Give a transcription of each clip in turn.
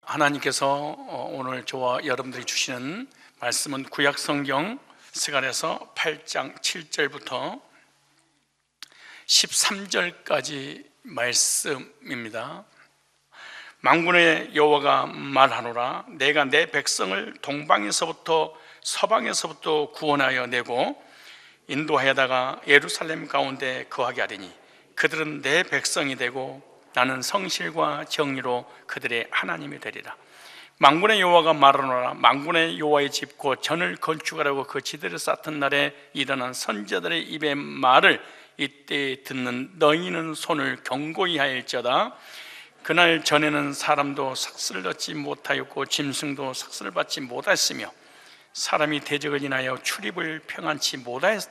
하나님께서 오늘 저와 여러분들이 주시는 말씀은 구약성경 스가랴서 8장 7절부터 13절까지 말씀입니다. 만군의 여호와가 말하노라. 내가 내 백성을 동방에서부터 서방에서부터 구원하여 내고 인도하여다가 예루살렘 가운데 거하게 하리니 그들은 내 백성이 되고 나는 성실과 정의로 그들의 하나님이 되리라. 만군의 여호와가 말하노라. 만군의 여호와의 집 곧 전을 건축하라고 그 지대를 쌓던 날에 일어난 선지자들의 입의 말을 이때 듣는 너희는 손을 견고히 하일지어다. 그날 전에는 사람도 삭슬을 얻지 못하였고 짐승도 삭슬을 받지 못하였으며 사람이 대적을 인하여 출입을 평안치 못하였.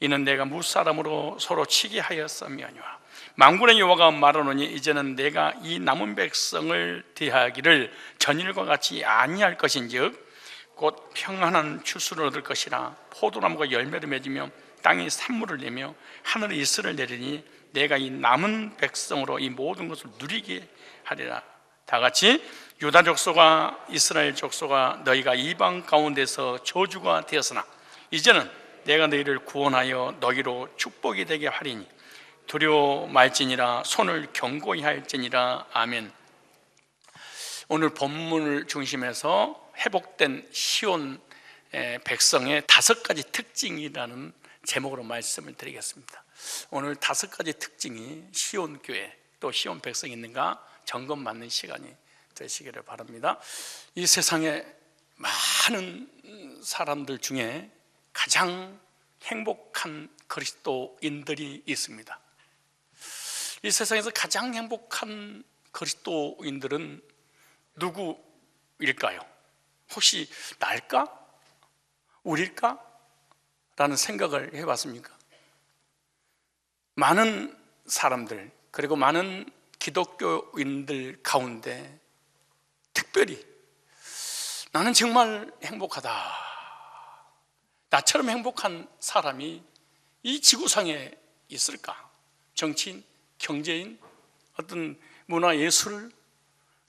이는 내가 무사람으로 서로 치게 하였음이니와. 만군의 여호와가 말하노니 이제는 내가 이 남은 백성을 대하기를 전일과 같이 아니할 것인즉 곧 평안한 추수를 얻을 것이라. 포도나무가 열매를 맺으며 땅이 산물을 내며 하늘이 이슬을 내리니 내가 이 남은 백성으로 이 모든 것을 누리게 하리라. 다 같이 유다 족속과 이스라엘 족속아, 너희가 이방 가운데서 저주가 되었으나 이제는 내가 너희를 구원하여 너희로 축복이 되게 하리니 두려워 말지니라. 손을 견고히 할지니라. 아멘. 오늘 본문을 중심해서 회복된 시온 백성의 5가지 특징이라는 제목으로 말씀을 드리겠습니다. 오늘 5가지 특징이 시온 교회 또 시온 백성이 있는가 점검받는 시간이 되시기를 바랍니다. 이 세상에 많은 사람들 중에 가장 행복한 그리스도인들이 있습니다. 이 세상에서 가장 행복한 그리스도인들은 누구일까요? 혹시 나일까? 우리일까? 라는 생각을 해봤습니까? 많은 사람들, 그리고 많은 기독교인들 가운데 특별히 나는 정말 행복하다, 나처럼 행복한 사람이 이 지구상에 있을까? 정치인, 경제인, 어떤 문화예술,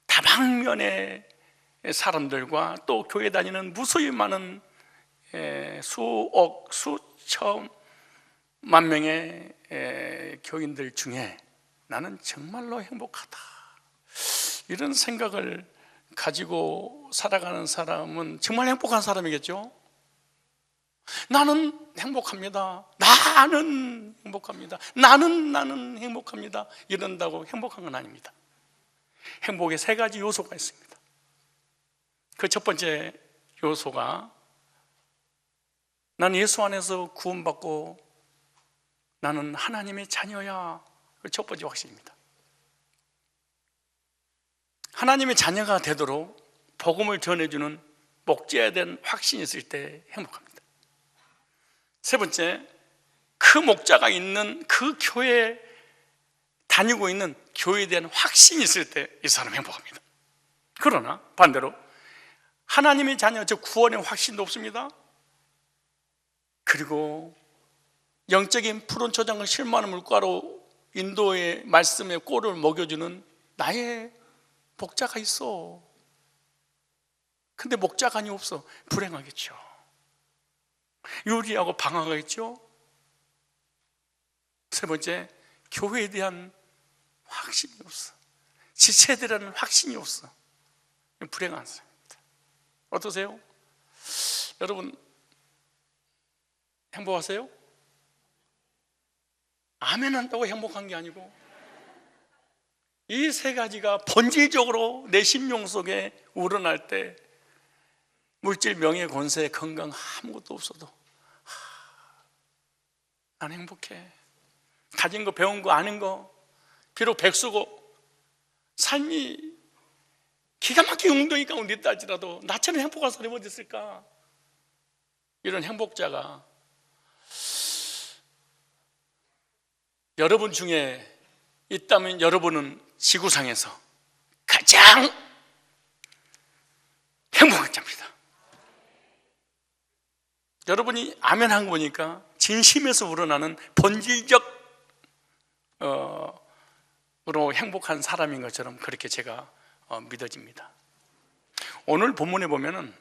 다방면의 사람들과 또 교회 다니는 무수히 많은 수억, 수천만 명의 교인들 중에 나는 정말로 행복하다, 이런 생각을 가지고 살아가는 사람은 정말 행복한 사람이겠죠? 나는 행복합니다. 나는 행복합니다. 나는 행복합니다. 이런다고 행복한 건 아닙니다. 행복에 3가지 요소가 있습니다. 그 첫 번째 요소가 나는 예수 안에서 구원받고 나는 하나님의 자녀야. 그 첫 번째 확신입니다. 하나님의 자녀가 되도록 복음을 전해주는 목자에 대한 확신이 있을 때 행복합니다. 세 번째, 그 목자가 있는 그 교회에 다니고 있는 교회에 대한 확신이 있을 때 이 사람 행복합니다. 그러나 반대로 하나님의 자녀, 즉 구원의 확신도 없습니다. 그리고 영적인 푸른 초장을 실마는 물가로 인도의 말씀의 꼴을 먹여주는 나의 목자가 있어. 근데 목자간이 없어. 불행하겠죠. 유리하고 방황하겠죠. 세 번째, 교회에 대한 확신이 없어. 지체에 대한 확신이 없어. 불행한 사람입니다. 어떠세요? 여러분 행복하세요? 아멘 한다고 행복한 게 아니고 이 3가지가 본질적으로 내 심령 속에 우러날 때 물질, 명예, 권세, 건강 아무것도 없어도 난 행복해. 가진 거, 배운 거, 아는 거, 비록 백수고 삶이 기가 막힌 웅덩이 가운데 있다 할지라도 나처럼 행복한 사람이 어디 있을까? 이런 행복자가 여러분 중에 있다면 여러분은 지구상에서 가장 행복한 자입니다. 여러분이 아멘 한 거 보니까 진심에서 우러나는 본질적으로 행복한 사람인 것처럼 그렇게 제가 믿어집니다. 오늘 본문에 보면은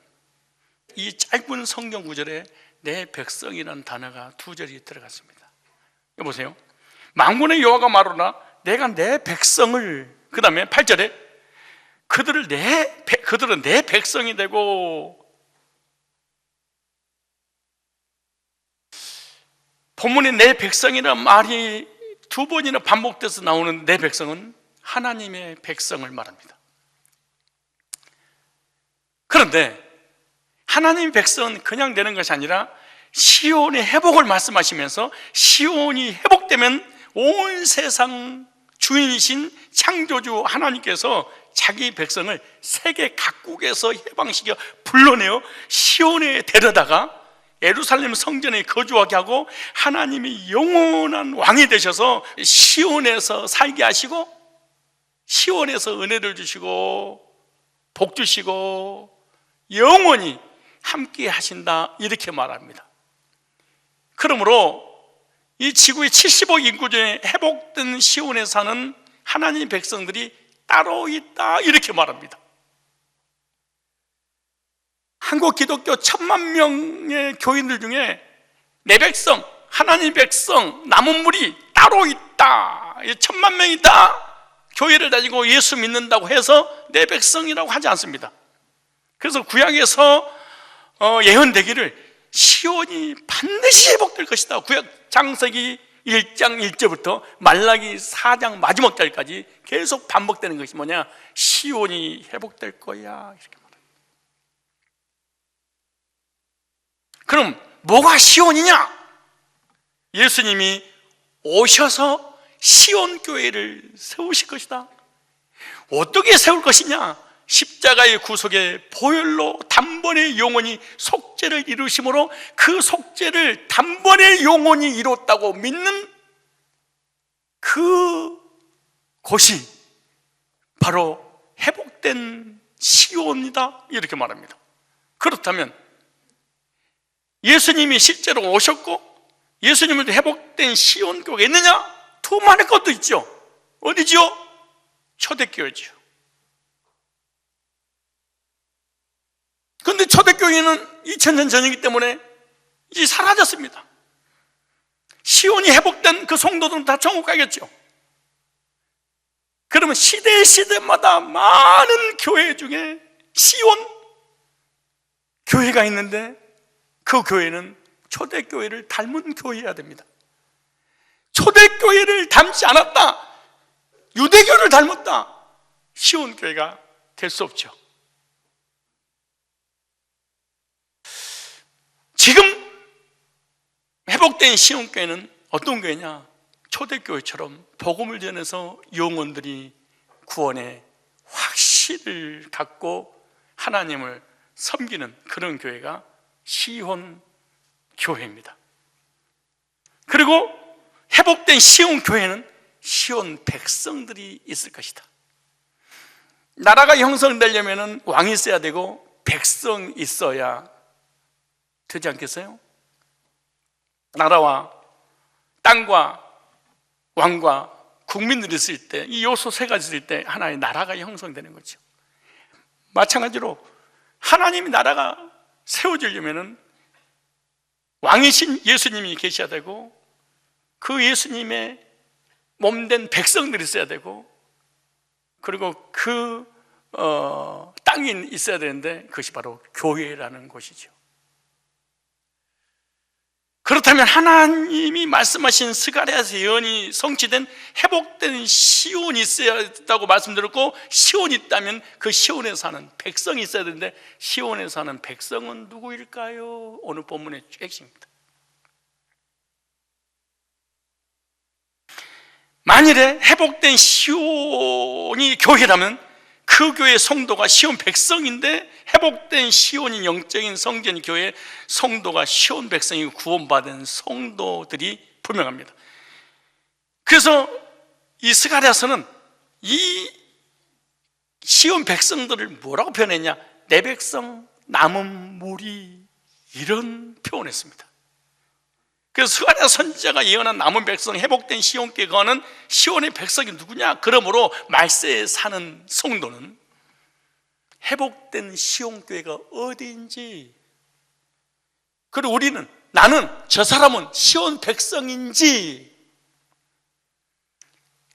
이 짧은 성경 구절에 내 백성이라는 단어가 두 절이 들어갔습니다. 보세요. 만군의 여호와가 말하노라 내가 내 백성을, 그 다음에 8절에 그들은 내 백성이 되고, 본문에 내 백성이라는 말이 두 번이나 반복돼서 나오는 내 백성은 하나님의 백성을 말합니다. 그런데 하나님의 백성은 그냥 되는 것이 아니라 시온의 회복을 말씀하시면서 시온이 회복되면 온 세상 주인이신 창조주 하나님께서 자기 백성을 세계 각국에서 해방시켜 불러내어 시온에 데려다가 예루살렘 성전에 거주하게 하고 하나님이 영원한 왕이 되셔서 시온에서 살게 하시고 시온에서 은혜를 주시고 복 주시고 영원히 함께 하신다, 이렇게 말합니다. 그러므로 이 지구의 70억 인구 중에 회복된 시온에 사는 하나님 백성들이 따로 있다, 이렇게 말합니다. 한국 기독교 1000만 명의 교인들 중에 내 백성, 하나님 백성, 남은 무리 따로 있다, 1000만 명이 다 교회를 다니고 예수 믿는다고 해서 내 백성이라고 하지 않습니다. 그래서 구약에서 예언되기를 시온이 반드시 회복될 것이다, 구약 창세기 1장 1절부터 말라기 4장 마지막 절까지 계속 반복되는 것이 뭐냐? 시온이 회복될 거야, 이렇게 말합니다. 그럼 뭐가 시온이냐? 예수님이 오셔서 시온 교회를 세우실 것이다. 어떻게 세울 것이냐? 십자가의 구속의 보혈로 단번에 영원히 속죄를 이루심으로 그 속죄를 단번에 영원히 이뤘다고 믿는 그 곳이 바로 회복된 시온이다, 이렇게 말합니다. 그렇다면 예수님이 실제로 오셨고 예수님을 회복된 시온 교회가 있느냐? 두말할 것도 있죠. 어디지요? 초대교회지요. 그런데 초대교회는 2000년 전이기 때문에 이제 사라졌습니다. 시온이 회복된 그 성도들은 다 천국 가겠죠. 그러면 시대마다 많은 교회 중에 시온 교회가 있는데 그 교회는 초대교회를 닮은 교회여야 됩니다. 초대교회를 닮지 않았다, 유대교를 닮았다, 시온 교회가 될 수 없죠. 지금 회복된 시온교회는 어떤 교회냐? 초대교회처럼 복음을 전해서 영혼들이 구원의 확신을 갖고 하나님을 섬기는 그런 교회가 시온 교회입니다. 그리고 회복된 시온 교회는 시온 백성들이 있을 것이다. 나라가 형성되려면 왕이 있어야 되고 백성이 있어야 되지 않겠어요? 나라와 땅과 왕과 국민들이 있을 때, 이 요소 세 가지 있을 때 하나의 나라가 형성되는 거죠. 마찬가지로 하나님의 나라가 세워지려면 왕이신 예수님이 계셔야 되고 그 예수님의 몸된 백성들이 있어야 되고 그리고 그 땅이 있어야 되는데 그것이 바로 교회라는 곳이죠. 그렇다면 하나님이 말씀하신 스가랴서 예언이 성취된 회복된 시온이 있어야 된다고 말씀드렸고, 시온이 있다면 그 시온에 사는 백성이 있어야 되는데 시온에 사는 백성은 누구일까요? 오늘 본문의 핵심입니다. 만일에 회복된 시온이 교회라면 그 교회의 성도가 시온 백성인데 회복된 시온인 영적인 성전 교회 성도가 시온 백성이 구원받은 성도들이 분명합니다. 그래서 이 스가랴서는 이 시온 백성들을 뭐라고 표현했냐? 내 백성 남은 무리, 이런 표현했습니다. 그래서 스가랴 선지자가 예언한 남은 백성 회복된 시온께 거하는 시온의 백성이 누구냐? 그러므로 말세에 사는 성도는 회복된 시온교회가 어디인지, 그리고 나는 저 사람은 시온 백성인지,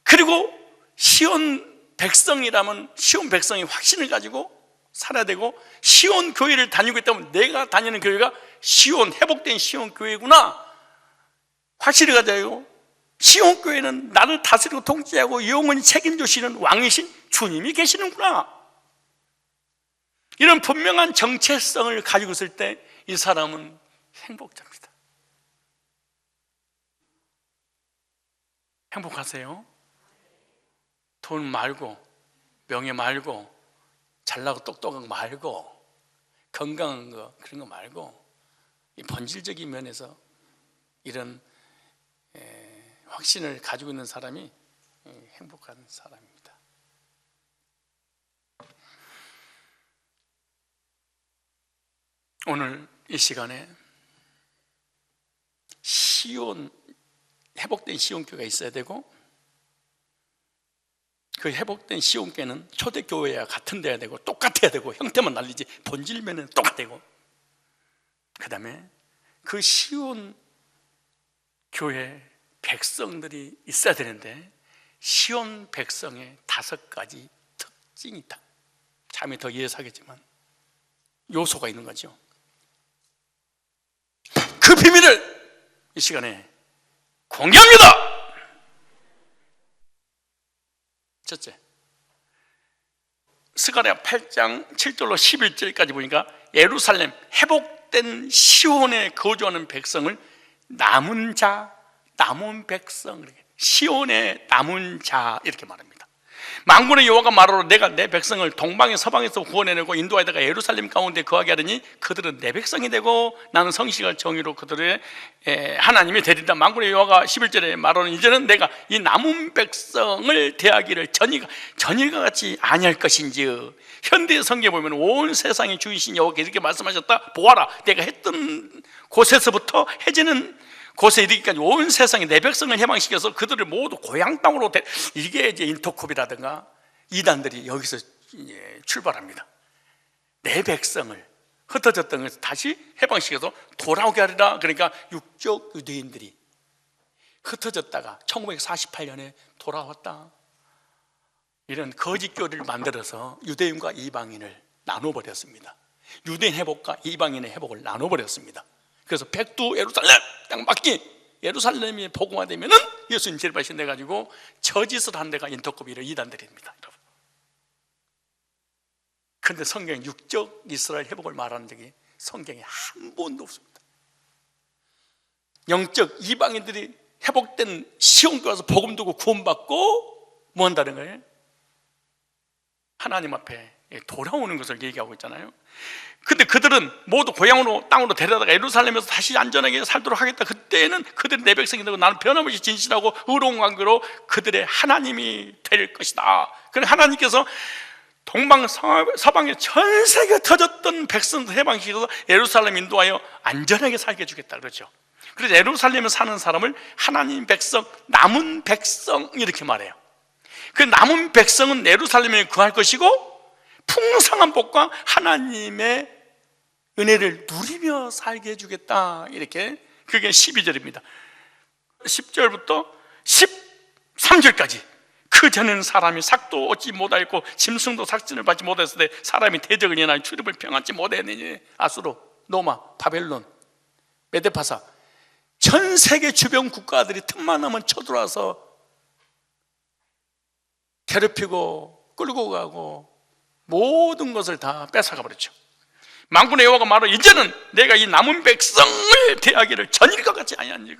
그리고 시온 백성이라면 시온 백성의 확신을 가지고 살아야 되고, 시온 교회를 다니고 있다면 내가 다니는 교회가 시온, 회복된 시온 교회구나 확실히 가져야 되고, 시온 교회는 나를 다스리고 통치하고 영원히 책임지시는 왕이신 주님이 계시는구나, 이런 분명한 정체성을 가지고 있을 때 이 사람은 행복자입니다. 행복하세요? 돈 말고, 명예 말고, 잘나고 똑똑한 거 말고, 건강한 거, 그런 거 말고, 이 본질적인 면에서 이런 확신을 가지고 있는 사람이 행복한 사람입니다. 오늘 이 시간에 회복된 시온교회가 있어야 되고, 그 회복된 시온교회는 초대교회와 같은 데야 되고, 똑같아야 되고, 형태만 달리지 본질면은 똑같되고, 그 다음에 그 시온 교회 백성들이 있어야 되는데, 시온 백성의 5가지 특징이 있다. 참이 더 이해하겠지만 요소가 있는 거죠. 그 비밀을 이 시간에 공개합니다. 첫째, 스가랴 8장 7절로 11절까지 보니까 예루살렘 회복된 시온에 거주하는 백성을 남은 자, 남은 백성, 시온의 남은 자 이렇게 말합니다. 만군의 여호와가 말하러 내가 내 백성을 동방에 서방에서 구원해내고 인도하다가 예루살렘 가운데 거하게 하더니 그들은 내 백성이 되고 나는 성실한 정의로 그들의 하나님이 되리라. 만군의 여호와가 11절에 말하는 이제는 내가 이 남은 백성을 대하기를 전일과 같이 아니할 것인지. 현대 성경에 보면 온 세상의 주이신 여호와께서 이렇게 말씀하셨다. 보아라, 내가 했던 곳에서부터 해지는 곳에 이르기까지 온 세상에 내 백성을 해방시켜서 그들을 모두 고향 땅으로 이게 이제 인터콥이라든가 이단들이 여기서 출발합니다. 내 백성을, 흩어졌던 것을 다시 해방시켜서 돌아오게 하리라. 그러니까 육적 유대인들이 흩어졌다가 1948년에 돌아왔다. 이런 거짓 교리를 만들어서 유대인과 이방인을 나눠버렸습니다. 유대인 회복과 이방인의 회복을 나눠버렸습니다. 그래서 백두 예루살렘 땅바퀴 예루살렘이 복음화되면은 예수님 제일발신 돼가지고 저짓을 한 데가 인터컵이라 이단들입니다. 그런데 성경에 육적 이스라엘 회복을 말하는 적이 성경에 한 번도 없습니다. 영적 이방인들이 회복된 시온교회 와서 복음 듣고 구원받고 뭐 한다는 거예요? 하나님 앞에 돌아오는 것을 얘기하고 있잖아요. 근데 그들은 모두 고향으로 땅으로 데려다가 예루살렘에서 다시 안전하게 살도록 하겠다. 그때는 그들이 내 백성이 되고 나는 변함없이 진실하고 의로운 관계로 그들의 하나님이 될 것이다. 그래서 하나님께서 동방 서방에 전 세계에 터졌던 백성들 해방시켜서 예루살렘 인도하여 안전하게 살게 해주겠다 그렇죠. 그래서 예루살렘에 사는 사람을 하나님 백성, 남은 백성 이렇게 말해요. 그 남은 백성은 예루살렘에 거할 것이고 풍성한 복과 하나님의 은혜를 누리며 살게 해주겠다. 이렇게 그게 12절입니다 10절부터 13절까지 그 전에는 사람이 삭도 얻지 못하였고 짐승도 삭진을 받지 못했을 때 사람이 대적을 인하여 출입을 평안치 못했느니 아수르, 노마, 바벨론, 메데파사 전 세계 주변 국가들이 틈만 나면 쳐들어와서 괴롭히고 끌고 가고 모든 것을 다 뺏어가 버렸죠. 만군의 여호와가 말하러 이제는 내가 이 남은 백성을 대하기를 전일과 같이 아니하니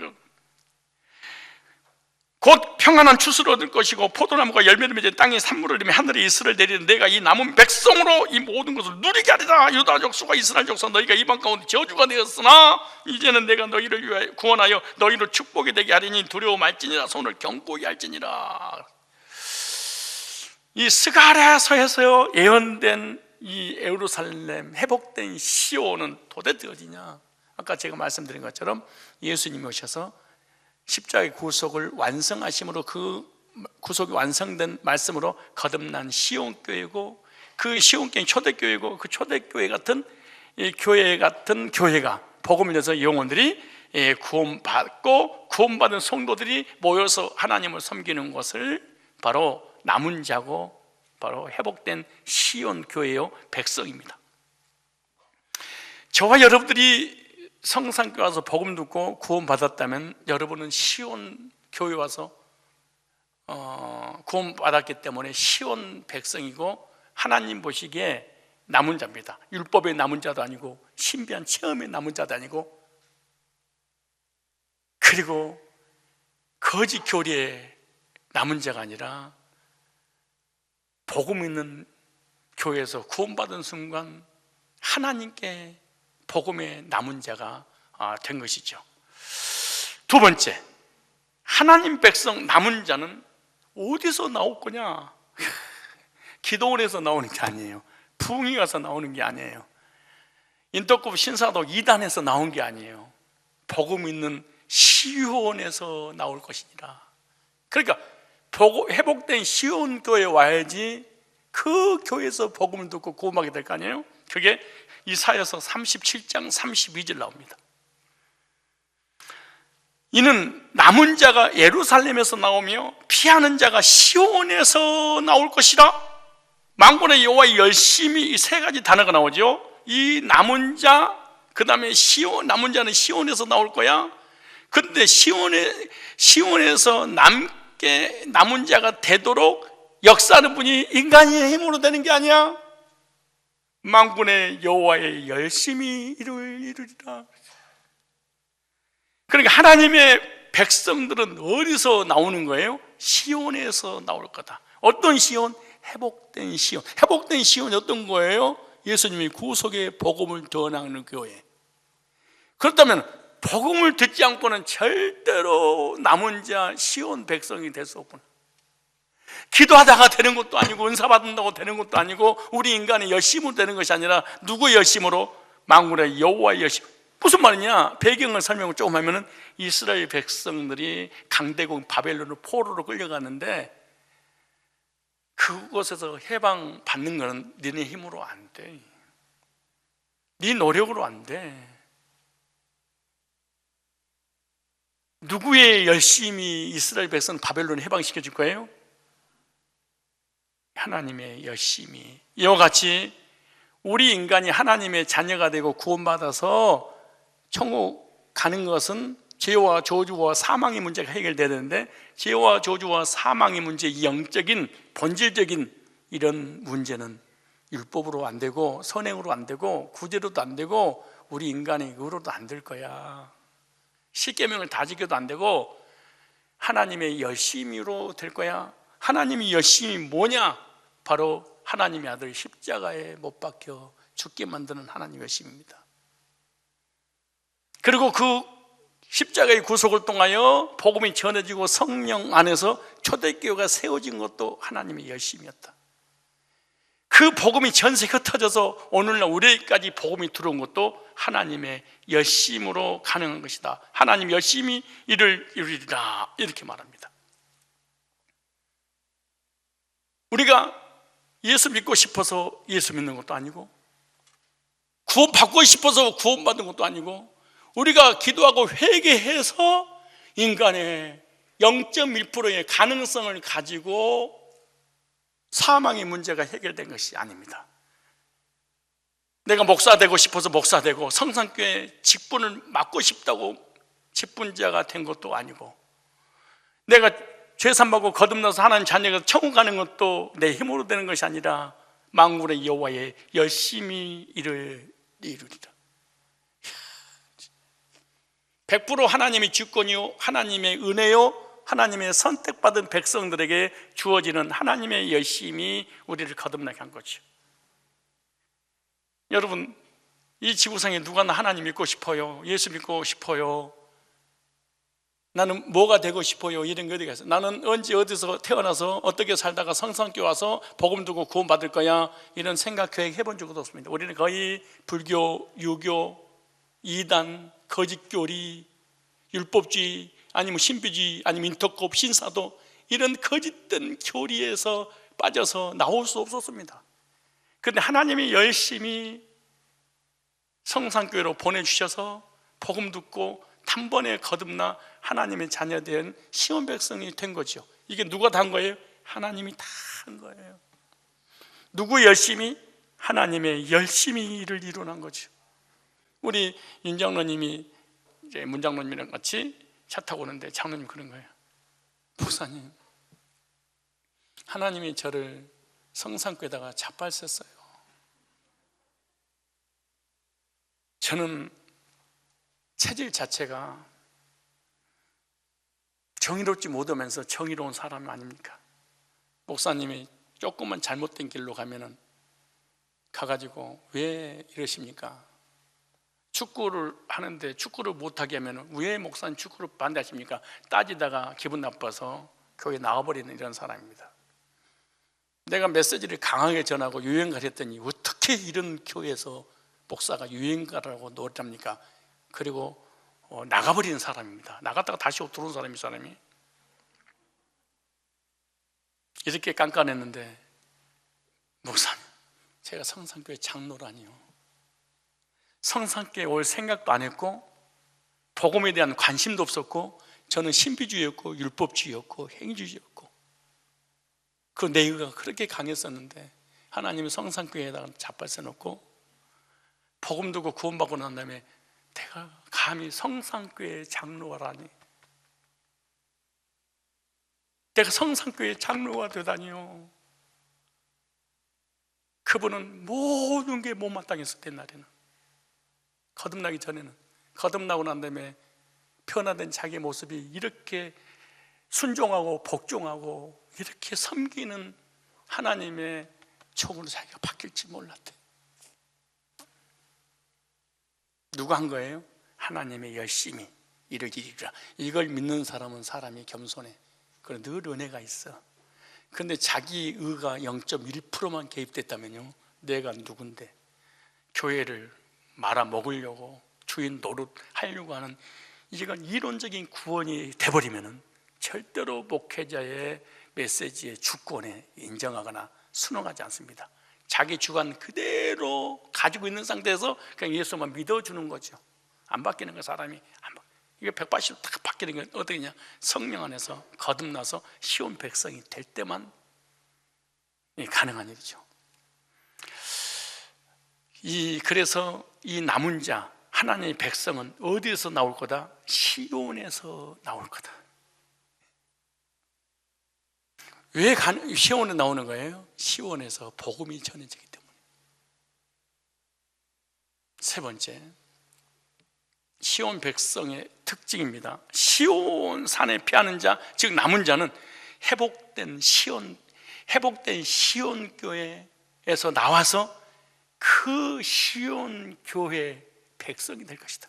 곧 평안한 추수를 얻을 것이고 포도나무가 열매를 맺은 땅에 산물을 내며 하늘에 이슬을 내리는 내가 이 남은 백성으로 이 모든 것을 누리게 하리라. 유다 족속과 이스라엘 족속 너희가 이방 가운데 저주가 되었으나 이제는 내가 너희를 위하여 구원하여 너희를 축복이 되게 하리니 두려워 말지니라. 손을 견고히 할지니라. 이 스가랴서에서 예언된 이 예루살렘 회복된 시온은 도대체 어디냐? 아까 제가 말씀드린 것처럼 예수님이 오셔서 십자가의 구속을 완성하심으로 그 구속이 완성된 말씀으로 거듭난 시온교회고 그 시온교회 초대교회고, 그 초대교회 같은 이 교회 같은 교회가 복음을 내서 영혼들이 구원받고 구원받은 성도들이 모여서 하나님을 섬기는 것을 바로 남은 자고 바로 회복된 시온 교회요 백성입니다. 저와 여러분들이 성산교회 와서 복음 듣고 구원받았다면 여러분은 시온 교회 와서 구원받았기 때문에 시온 백성이고 하나님 보시기에 남은 자입니다. 율법의 남은 자도 아니고 신비한 체험의 남은 자도 아니고, 그리고 거짓 교리의 남은 자가 아니라 복음 있는 교회에서 구원받은 순간 하나님께 복음의 남은 자가 된 것이죠. 두 번째, 하나님 백성 남은 자는 어디서 나올 거냐? 기도원에서 나오는 게 아니에요. 부흥이 가서 나오는 게 아니에요. 인터급 신사도 2단에서 나온 게 아니에요. 복음 있는 시온에서 나올 것이니라. 그러니까 회복된 시온 교회에 와야지 그 교회에서 복음을 듣고 구원하게 될 거 아니에요. 그게 이사야서 37장 32절 나옵니다. 이는 남은 자가 예루살렘에서 나오며 피하는 자가 시온에서 나올 것이라. 만군의 여호와의 열심히, 이 세 가지 단어가 나오죠. 이 남은 자, 그 다음에 시온, 남은 자는 시온에서 나올 거야. 근데 시온에서 남은 자가 되도록 역사하는 분이 인간의 힘으로 되는 게 아니야. 만군의 여호와의 열심히 이루리라. 그러니까 하나님의 백성들은 어디서 나오는 거예요? 시온에서 나올 거다. 어떤 시온? 회복된 시온. 회복된 시온이 어떤 거예요? 예수님이 구속의 복음을 전하는 교회. 그렇다면 복음을 듣지 않고는 절대로 남은 자 시온 백성이 될 수 없구나. 기도하다가 되는 것도 아니고 은사 받는다고 되는 것도 아니고 우리 인간의 열심으로 되는 것이 아니라 누구의 열심으로? 만군의 여호와의 열심. 무슨 말이냐? 배경을 설명을 조금 하면은 이스라엘 백성들이 강대국 바벨론으로 포로로 끌려가는데 그곳에서 해방 받는 것은 너네 힘으로 안 돼. 네 노력으로 안 돼. 누구의 열심이 이스라엘 백성 바벨론을 해방시켜 줄 거예요? 하나님의 열심이. 이와 같이 우리 인간이 하나님의 자녀가 되고 구원받아서 천국 가는 것은 죄와 저주와 사망의 문제가 해결되는데, 죄와 저주와 사망의 문제, 이 영적인 본질적인 이런 문제는 율법으로 안 되고 선행으로 안 되고 구제로도 안 되고 우리 인간의 의로도 안 될 거야. 십계명을 다 지켜도 안 되고 하나님의 열심으로 될 거야. 하나님의 열심이 뭐냐? 바로 하나님의 아들 십자가에 못 박혀 죽게 만드는 하나님의 열심입니다. 그리고 그 십자가의 구속을 통하여 복음이 전해지고 성령 안에서 초대교회가 세워진 것도 하나님의 열심이었다. 그 복음이 전세에 흩어져서 오늘날 우리에게까지 복음이 들어온 것도 하나님의 열심으로 가능한 것이다. 하나님 열심히 이를 이루리라, 이렇게 말합니다. 우리가 예수 믿고 싶어서 예수 믿는 것도 아니고 구원받고 싶어서 구원받는 것도 아니고 우리가 기도하고 회개해서 인간의 0.1%의 가능성을 가지고 사망의 문제가 해결된 것이 아닙니다. 내가 목사 되고 싶어서 목사 되고 성산교회 직분을 맡고 싶다고 직분자가 된 것도 아니고 내가 죄산받고 거듭나서 하나님 자녀가 천국 가는 것도 내 힘으로 되는 것이 아니라 만군의 여호와의 열심히 이를 이루리라. 100% 하나님의 주권이요 하나님의 은혜요 하나님의 선택받은 백성들에게 주어지는 하나님의 열심이 우리를 거듭나게 한 거죠. 여러분, 이 지구상에 누가 나 하나님 믿고 싶어요? 예수 믿고 싶어요? 나는 뭐가 되고 싶어요? 이런 게 어디 가서 나는 언제 어디서 태어나서 어떻게 살다가 성산교회 와서 복음 듣고 구원 받을 거야? 이런 생각 계획 해본 적도 없습니다. 우리는 거의 불교, 유교, 이단, 거짓교리, 율법주의, 아니면 신비주의, 아니면 인터급, 신사도 이런 거짓된 교리에서 빠져서 나올 수 없었습니다. 그런데 하나님이 열심히 성산교회로 보내주셔서 복음 듣고 단번에 거듭나 하나님의 자녀된 시온 백성이 된 거죠. 이게 누가 다 한 거예요? 하나님이 다 한 거예요. 누구 열심히? 하나님의 열심히 일을 이루는 거죠. 우리 윤 장로님이 이제 문 장로님이랑 같이 차 타고 오는데 장로님 그런 거예요. 목사님, 하나님이 저를 성산교에다가 잡아쓰셨어요. 저는 체질 자체가 정의롭지 못하면서 정의로운 사람 아닙니까? 목사님이 조금만 잘못된 길로 가면은 가가지고 왜 이러십니까? 축구를 하는데 축구를 못하게 하면 왜 목사님 축구를 반대하십니까? 따지다가 기분 나빠서 교회 나와버리는 이런 사람입니다. 내가 메시지를 강하게 전하고 유행가를 했더니 어떻게 이런 교회에서 목사가 유행가라고 노래합니까? 그리고 나가버리는 사람입니다. 나갔다가 다시 들어온 사람이 이 사람이 이렇게 깐깐했는데, 목사님, 제가 성산교회 장로라니요, 성산교회 올 생각도 안 했고 복음에 대한 관심도 없었고 저는 신비주의였고 율법주의였고 행위주의였고 그 내의가 그렇게 강했었는데 하나님이 성산교회에다가 자빨서 놓고 복음 듣고 구원받고 난 다음에 내가 감히 성산교회 장로라니, 내가 성산교회 장로가 되다니요. 그분은 모든 게 못마땅했을 때 날에는, 거듭나기 전에는, 거듭나고 난 다음에 변화된 자기의 모습이 이렇게 순종하고 복종하고 이렇게 섬기는 하나님의 종으로 자기가 바뀔지 몰랐대. 누가 한 거예요? 하나님의 열심히 일을 이루리라. 이걸 믿는 사람은 사람이 겸손해. 그래, 늘 은혜가 있어. 근데 자기 의가 0.1%만 개입됐다면요, 내가 누군데 교회를 말아먹으려고 주인 노릇하려고 하는, 이건 이론적인 구원이 돼버리면은 절대로 목회자의 메시지의 주권에 인정하거나 순응하지 않습니다. 자기 주관 그대로 가지고 있는 상태에서 그냥 예수만 믿어주는 거죠. 안 바뀌는 거, 사람이 안 바뀌는. 이게 180도 딱 바뀌는 건 어떻게냐? 성령 안에서 거듭나서 시온 백성이 될 때만 가능한 일이죠. 그래서 이 남은 자, 하나님의 백성은 어디에서 나올 거다? 시온에서 나올 거다. 왜 시온에 나오는 거예요? 시온에서 복음이 전해지기 때문에. 세 번째, 시온 백성의 특징입니다. 시온 산에 피하는 자, 즉 남은 자는 회복된 시온 교회에서 나와서 그 시온 교회 백성이 될 것이다.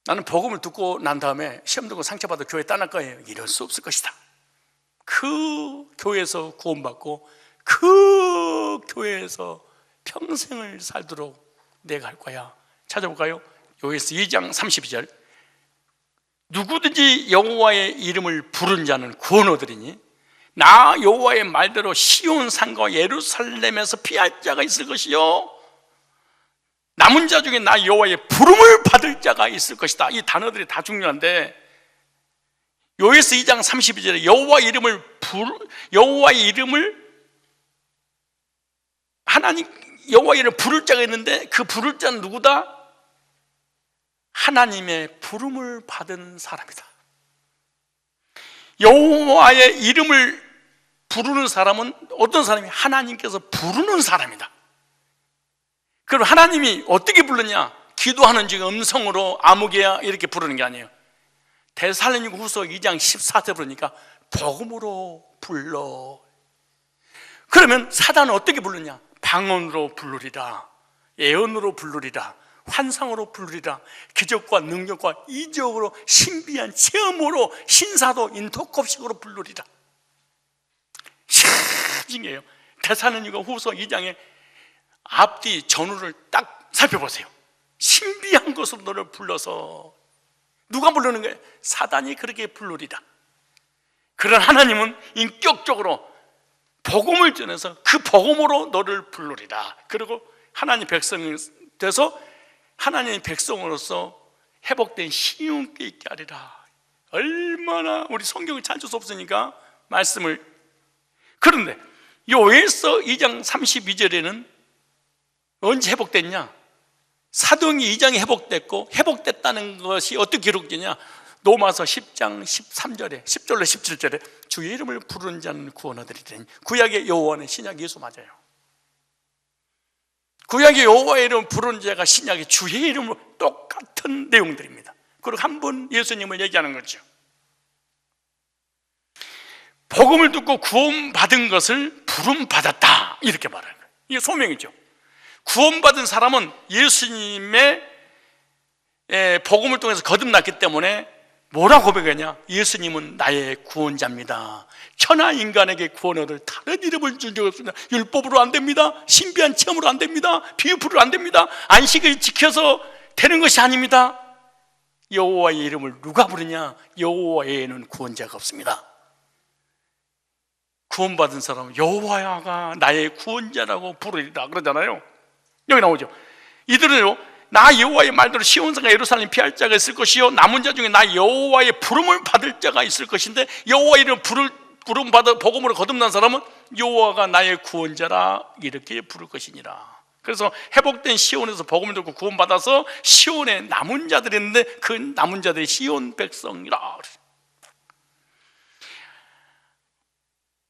나는 복음을 듣고 난 다음에 시험 듣고 상처받아 교회 떠날 거예요. 이럴 수 없을 것이다. 그 교회에서 구원받고 그 교회에서 평생을 살도록 내가 할 거야. 찾아볼까요? 요에서 2장 32절. 누구든지 여호와의 이름을 부른 자는 구원 얻으리니 나 여호와의 말대로 시온 산과 예루살렘에서 피할 자가 있을 것이요, 남은 자 중에 나 여호와의 부름을 받을 자가 있을 것이다. 이 단어들이 다 중요한데, 요에서 2장 32절에 여호와의 이름을 부를 자가 있는데 그 부를 자는 누구다? 하나님의 부름을 받은 사람이다. 여호와의 이름을 부르는 사람은 어떤 사람이? 하나님께서 부르는 사람이다. 그럼 하나님이 어떻게 부르냐? 기도하는 중 음성으로 아무개야 이렇게 부르는 게 아니에요. 데살로니가 후서 2장 14절 부르니까 복음으로 불러. 그러면 사단은 어떻게 부르냐? 방언으로 부르리라, 예언으로 부르리라, 환상으로 부르리라, 기적과 능력과 이적으로 신비한 체험으로 신사도 인터콥식으로 부르리라. 신기해요. 데살로니가 후서 2장에 앞뒤 전후를 딱 살펴보세요. 신비한 것으로 너를 불러서, 누가 부르는 거예요? 사단이 그렇게 부르리라. 그런 하나님은 인격적으로 복음을 전해서 그 복음으로 너를 부르리라. 그리고 하나님 백성이 돼서 하나님의 백성으로서 회복된 시온교회 있게 하리라. 얼마나 우리 성경을 찾을 수 없으니까 말씀을. 그런데 요에서 2장 32절에는 언제 회복됐냐? 사도행전 2장이 회복됐고, 회복됐다는 것이 어떻게 기록되냐? 로마서 10장 13절에 10절로 17절에 주의 이름을 부르는 자는 구원 얻으리니. 구약의 여호와는 신약 예수 맞아요. 구약의 여호와의 이름을 부르는 자가 신약의 주의 이름으로 똑같은 내용들입니다. 그리고 한 분 예수님을 얘기하는 거죠. 복음을 듣고 구원받은 것을 부름받았다, 이렇게 말하는 거예요. 이게 소명이죠. 구원받은 사람은 예수님의 복음을 통해서 거듭났기 때문에 뭐라고 고백하냐? 예수님은 나의 구원자입니다. 천하 인간에게 구원 얻을 다른 이름을 준 적 없습니다. 율법으로 안 됩니다. 신비한 체험으로 안 됩니다. 비유풀로 안 됩니다. 안식을 지켜서 되는 것이 아닙니다. 여호와의 이름을 누가 부르냐? 여호와 외에는 구원자가 없습니다. 구원받은 사람은 여호와가 나의 구원자라고 부르리라 그러잖아요. 여기 나오죠. 이들은요, 나 여호와의 말대로 시온산과 예루살렘 피할 자가 있을 것이요, 남은 자 중에 나 여호와의 부름을 받을 자가 있을 것인데, 여호와의 이름을 부름 받아 복음으로 거듭난 사람은 여호와가 나의 구원자라 이렇게 부를 것이니라. 그래서 회복된 시온에서 복음을 듣고 구원받아서 시온에 남은 자들이 있는데 그 남은 자들이 시온 백성이라.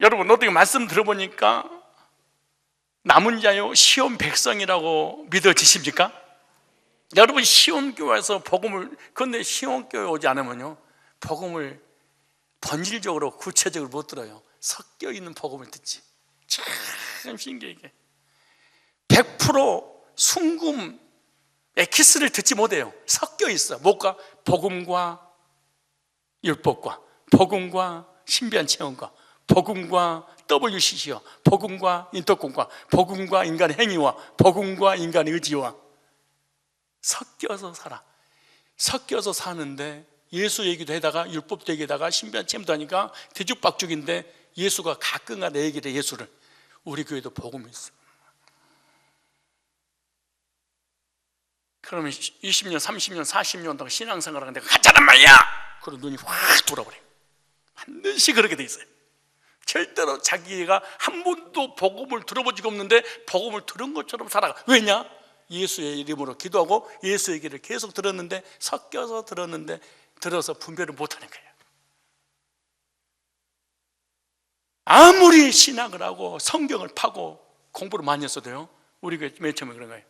여러분, 어떻게 말씀 들어보니까 남은 자요 시온 백성이라고 믿어지십니까? 여러분, 시온교회에서 복음을, 그런데 시온교회 오지 않으면요 복음을 본질적으로 구체적으로 못 들어요. 섞여 있는 복음을 듣지. 참 신기하게 100% 순금 엑기스를 듣지 못해요. 섞여 있어. 뭐가? 복음과 율법과, 복음과 신비한 체험과, 복음과 WCC와, 복음과 인터콤과, 복음과 인간의 행위와, 복음과 인간의 의지와 섞여서 살아. 섞여서 사는데 예수 얘기도 해다가 율법도 얘기하다가 신비한 체험도 하니까 뒤죽박죽인데, 예수가 가끔가 내 얘기를 해. 예수를. 우리 교회도 복음이 있어. 그러면 20년, 30년, 40년 동안 신앙생활을 하는데 가짜란 말이야! 그리고 눈이 확 돌아버려요. 반드시 그렇게 돼 있어요. 절대로 자기가 한 번도 복음을 들어본 적이 없는데 복음을 들은 것처럼 살아가. 왜냐? 예수의 이름으로 기도하고 예수 얘기를 계속 들었는데, 섞여서 들었는데 들어서 분별을 못하는 거예요. 아무리 신학을 하고 성경을 파고 공부를 많이 했어도요, 우리 교회 맨 처음에 그런 거예요.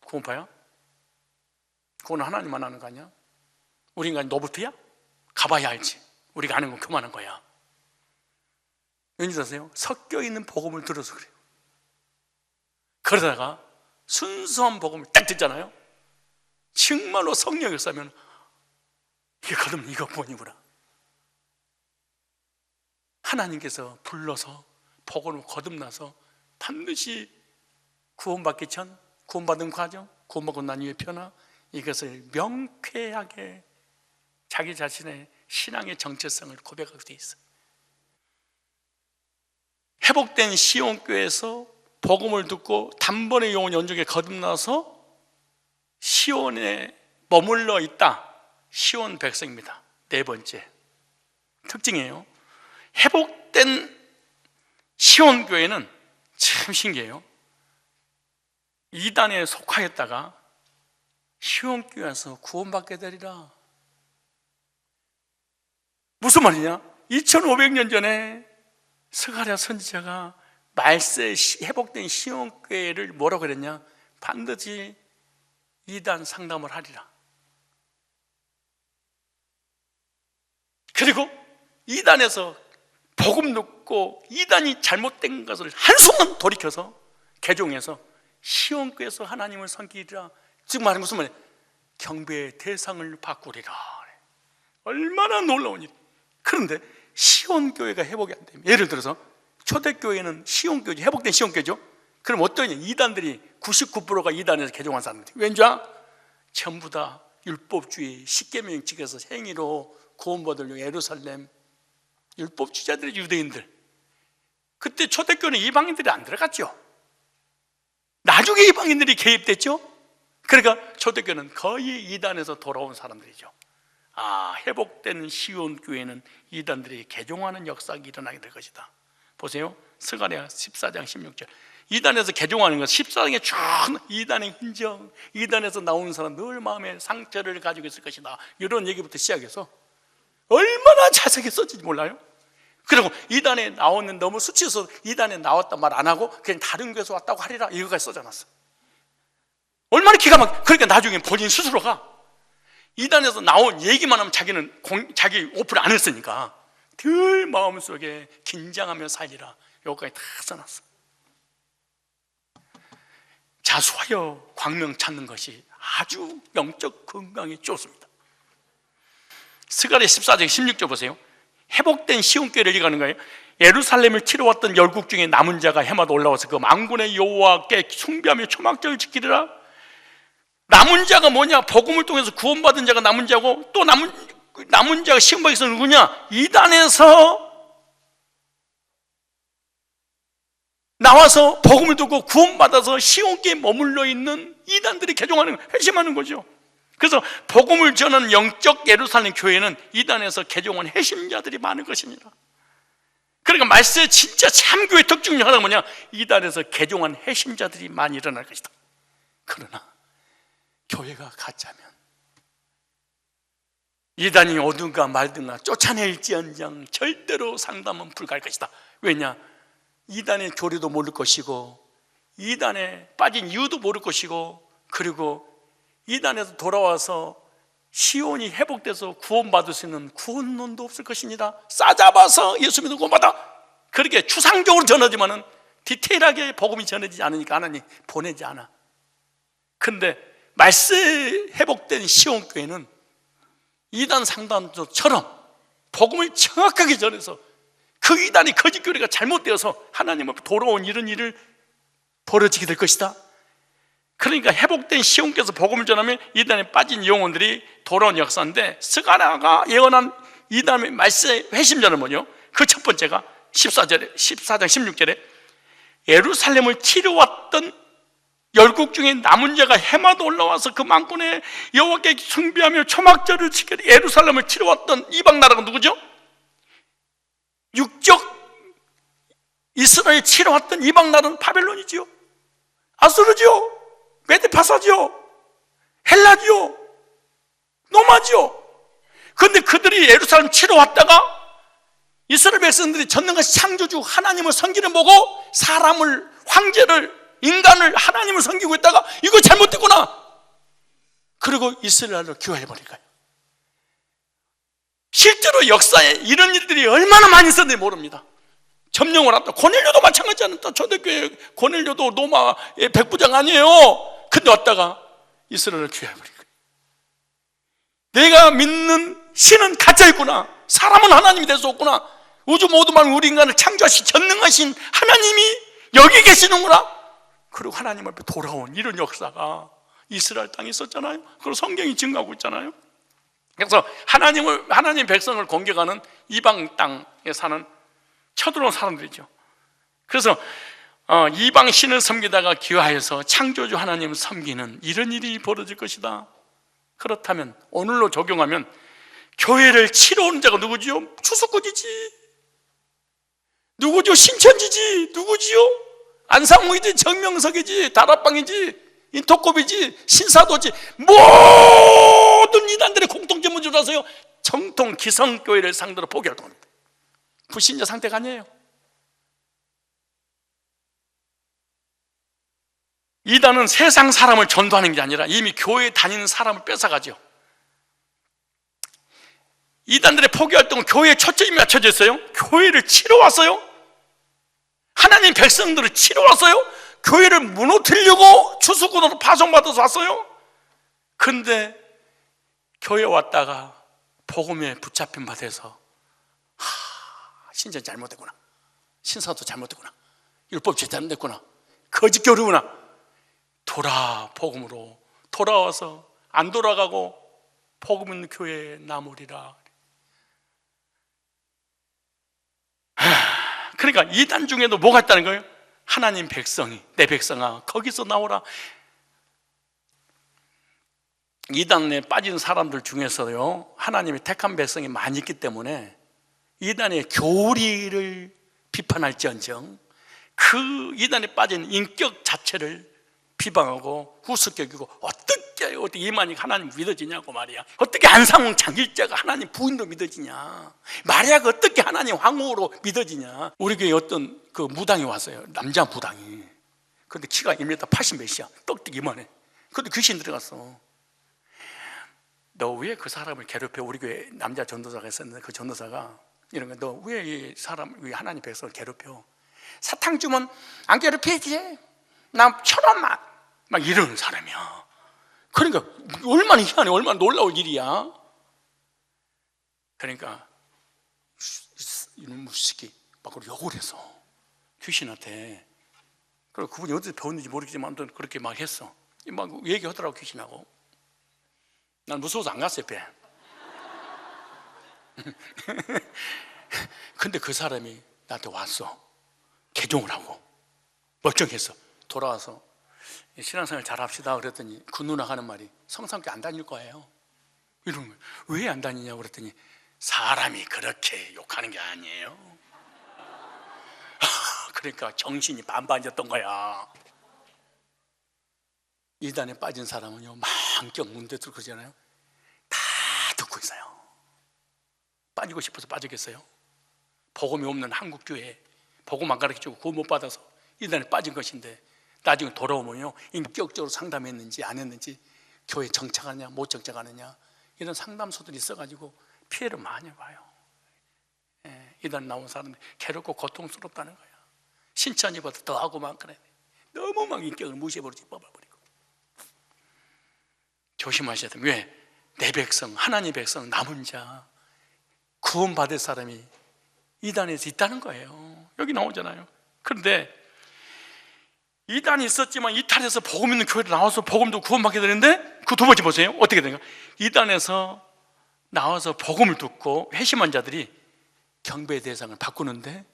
구원파야? 그건 하나님만 하는 거 아니야? 우리 인간이 노부트야? 가봐야 알지. 우리가 아는 건 그만한 거야. 왠지 아세요? 섞여 있는 복음을 들어서 그래요. 그러다가 순수한 복음을 딱 듣잖아요. 정말로 성령이 있으면 이게 거듭, 이거 뭐니구나. 하나님께서 불러서 복음을 거듭나서 반드시 구원받기 전, 구원받은 과정, 구원받고 난 이후의 변화, 이것을 명쾌하게 자기 자신의 신앙의 정체성을 고백하게 돼 있어요. 회복된 시온교회에서 복음을 듣고 단번에 영혼 연중에 거듭나서 시온에 머물러 있다. 시온 백성입니다. 네 번째 특징이에요. 회복된 시온교회는 참 신기해요. 이단에 속하였다가 시온교회에서 구원받게 되리라. 무슨 말이냐? 2500년 전에 스가랴 선지자가 말세 회복된 시온교회를 뭐라고 그랬냐? 반드시 이단 상담을 하리라. 그리고 이단에서 복음 듣고 이단이 잘못된 것을 한순간 돌이켜서 개종해서 시온교회에서 하나님을 섬기리라. 지금 말하는 무슨 말이에요? 경배의 대상을 바꾸리라. 얼마나 놀라운 일. 그런데 시온교회가 회복이 안 됩니다. 예를 들어서 초대교회는 시온교회, 회복된 시온교회죠. 그럼 어떠냐? 이단들이 99%가 이단에서 개종한 사람들. 왠지 전부 다 율법주의, 십계명 지켜서 행위로 구원받으려고 예루살렘 율법주의자들의 유대인들. 그때 초대교회는 이방인들이 안 들어갔죠. 나중에 이방인들이 개입됐죠. 그러니까 초대교회는 거의 이단에서 돌아온 사람들이죠. 회복된 시온교회는 이단들이 개종하는 역사가 일어나게 될 것이다. 보세요, 스가랴 14장 16절. 이단에서 개종하는 것, 14장에 쭉 이단의 흔적, 이단에서 나오는 사람 늘 마음에 상처를 가지고 있을 것이다, 이런 얘기부터 시작해서 얼마나 자세하게 써진지 몰라요. 그리고 이단에 나오는, 너무 수치해서 이단에 나왔단 말 안 하고 그냥 다른 교회에서 왔다고 하리라, 이거까지 써져놨어. 얼마나 기가 막. 그러니까 나중에 본인 스스로가 이단에서 나온 얘기만 하면 자기는 자기 오픈 안 했으니까 늘 마음속에 긴장하며 살리라, 여기까지 다 써놨어. 자수하여 광명 찾는 것이 아주 영적 건강에 좋습니다. 스가랴 14장 16절 보세요. 회복된 시온교회를 얘기하는 거예요. 예루살렘을 치러왔던 열국 중에 남은 자가 해마다 올라와서 그 만군의 여호와께 숭배하며 초막절을 지키리라. 남은 자가 뭐냐? 복음을 통해서 구원받은 자가 남은 자고, 또 남은 자가 시온박에서 누구냐? 이단에서 나와서 복음을 듣고 구원받아서 시온교에 머물러 있는 이단들이 개종하는, 회심하는 거죠. 그래서 복음을 전하는 영적 예루살렘 교회는 이단에서 개종한 회심자들이 많은 것입니다. 그러니까 말세의 진짜 참교회 특징 중 하나가 뭐냐? 이단에서 개종한 회심자들이 많이 일어날 것이다. 그러나 교회가 가짜면 이단이 오든가 말든가 쫓아낼지언정 절대로 상담은 불가할 것이다. 왜냐? 이단의 교리도 모를 것이고, 이단에 빠진 이유도 모를 것이고, 그리고 이단에서 돌아와서 시온이 회복돼서 구원받을 수 있는 구원론도 없을 것입니다. 싸잡아서 예수 믿는 구원받아, 그렇게 추상적으로 전하지만은 디테일하게 복음이 전해지지 않으니까 하나님 보내지 않아. 근데 말세 회복된 시온교회는 이단 상담소처럼 복음을 정확하게 전해서 그 이단이 거짓 교리가 잘못되어서 하나님 앞에 돌아온 이런 일을 벌어지게 될 것이다. 그러니까 회복된 시온께서 복음을 전하면 이단에 빠진 영혼들이 돌아온 역사인데, 스가랴가 예언한 이단의 말세 회심자는 뭐냐? 그 첫 번째가 14장 16절에 예루살렘을 치러왔던 열국 중에 남은 자가 해마다 올라와서 그 만군의 여호와께 숭배하며 초막절을 지키려 예루살렘을 치러왔던 이방 나라가 누구죠? 육적 이스라엘 치러왔던 이방 나라는 바벨론이지요, 아수르지요, 메데파사지요, 헬라지요, 노마지요. 그런데 그들이 예루살렘 치러왔다가 이스라엘 백성들이 전능하신 창조주 하나님을 섬기는 보고 사람을, 황제를, 인간을, 하나님을 섬기고 있다가 이거 잘못됐구나, 그리고 이스라엘로 귀화해버린 거예요. 실제로 역사에 이런 일들이 얼마나 많이 있었는지 모릅니다. 점령을 왔다. 고넬료도 마찬가지 않았다. 초대교회 고넬료도 로마의 백부장 아니에요. 근데 왔다가 이스라엘을 귀화해버린 거예요. 내가 믿는 신은 가짜였구나, 사람은 하나님이 될 수 없구나, 우주 모두만 우리 인간을 창조하신 전능하신 하나님이 여기 계시는구나, 그리고 하나님 앞에 돌아온 이런 역사가 이스라엘 땅에 있었잖아요. 그리고 성경이 증거하고 있잖아요. 그래서 하나님 백성을 공격하는 이방 땅에 사는 쳐들어온 사람들이죠. 그래서 이방 신을 섬기다가 기화해서 창조주 하나님을 섬기는 이런 일이 벌어질 것이다. 그렇다면 오늘로 적용하면 교회를 치러오는 자가 누구지요? 추수꾼이지. 누구죠? 신천지지. 누구지요? 안상무이지, 정명석이지, 다락방이지, 인터콥이지, 신사도지. 모든 이단들의 공통점 뭔지 아세요? 정통 기성교회를 상대로 포기하는 겁니다. 불신자 상태가 아니에요. 이단은 세상 사람을 전도하는 게 아니라 이미 교회에 다니는 사람을 뺏어가죠. 이단들의 포기활동은 교회에 초점이 맞춰져 있어요. 교회를 치러 왔어요. 하나님 백성들을 치러 왔어요. 교회를 무너뜨리려고 추수꾼으로 파송받아서 왔어요. 근데 교회 왔다가 복음에 붙잡힌 바 돼서 신전 잘못됐구나, 신사도 잘못됐구나, 율법주의 잘못됐구나, 거짓 교류구나, 복음으로 돌아와서 안 돌아가고 복음 있는 교회에 남으리라. 그러니까 이단 중에도 뭐가 있다는 거예요? 하나님 백성이, 내 백성아 거기서 나오라. 이단에 빠진 사람들 중에서요, 하나님이 택한 백성이 많이 있기 때문에 이단의 교리를 비판할지언정 그 이단에 빠진 인격 자체를 비방하고 후석여기고 어떻게 이만희 하나님 믿어지냐고 말이야. 어떻게 안상홍 장길자가 하나님 부인도 믿어지냐, 마리아가 어떻게 하나님 황후로 믿어지냐. 우리 교회 어떤 그 무당이 왔어요, 남자 무당이. 근데 키가 1m 80 몇이야, 떡떡 이만해. 근데 귀신 들어갔어. 너 왜 그 사람을 괴롭혀? 우리 교회 남자 전도사가 있었는데 그 전도사가 이런 거, 너 왜 이 사람, 왜 하나님 백성을 괴롭혀? 사탕 주면 안 괴롭히지, 나 1,000원만, 막 이러는 사람이야. 그러니까 얼마나 희한해, 얼마나 놀라운 일이야. 그러니까 이놈의 새끼 막 욕을 해서 귀신한테. 그리고 그분이 어디서 배웠는지 모르겠지만 아무튼 그렇게 막 했어. 막 얘기하더라고 귀신하고. 난 무서워서 안 갔어요, 배. 근데 그 사람이 나한테 왔어. 개종을 하고 멀쩡했어. 돌아와서 신앙생활 잘 합시다 그랬더니 그 누나가 하는 말이, 성상교회 안 다닐 거예요 이러는 거예요. 왜 안 다니냐고 그랬더니 사람이 그렇게 욕하는 게 아니에요. 그러니까 정신이 반반이었던 거야. 이단에 빠진 사람은요, 만격 문대 들고 그러잖아요. 다 듣고 있어요. 빠지고 싶어서 빠지겠어요? 복음이 없는 한국교회, 복음 안 가르쳐주고 구원 못 받아서 이단에 빠진 것인데 나중에 돌아오면요, 인격적으로 상담했는지 안 했는지, 교회 정착하느냐 못 정착하느냐, 이런 상담소들이 있어가지고 피해를 많이 봐요. 이단 나온 사람들 괴롭고 고통스럽다는 거야. 신천지보다 더 하고 막 그래. 너무 막 인격을 무시해버리지, 뽑아버리고. 조심하셔야 돼요. 왜? 내 백성, 하나님 백성, 남은 자, 구원받을 사람이 이단에서 있다는 거예요. 여기 나오잖아요. 그런데 이단이 있었지만 이탈해서 복음 있는 교회로 나와서 복음도 구원받게 되는데, 그 두 번째 보세요. 어떻게 되는가? 이단에서 나와서 복음을 듣고 회심한 자들이 경배 대상을 바꾸는데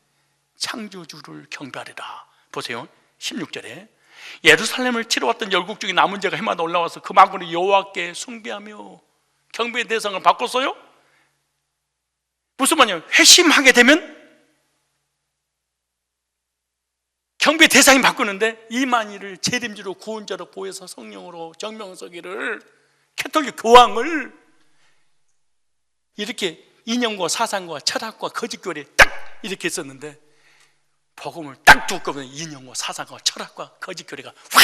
창조주를 경배하리라. 보세요, 16절에 예루살렘을 치러왔던 열국 중에 남은 자가 해마다 올라와서 그 망군의 여호와께 숭배하며 경배의 대상을 바꿨어요. 무슨 말이냐? 회심하게 되면 경배 대상이 바꾸는데 이만희를 재림주로 구원자로 보여서 성령으로 정명석이를 캐톨릭 교황을 이렇게 이념과 사상과 철학과 거짓교리에 딱 이렇게 했었는데, 복음을 딱 두고 보면 이념과 사상과 철학과 거짓교리가 확,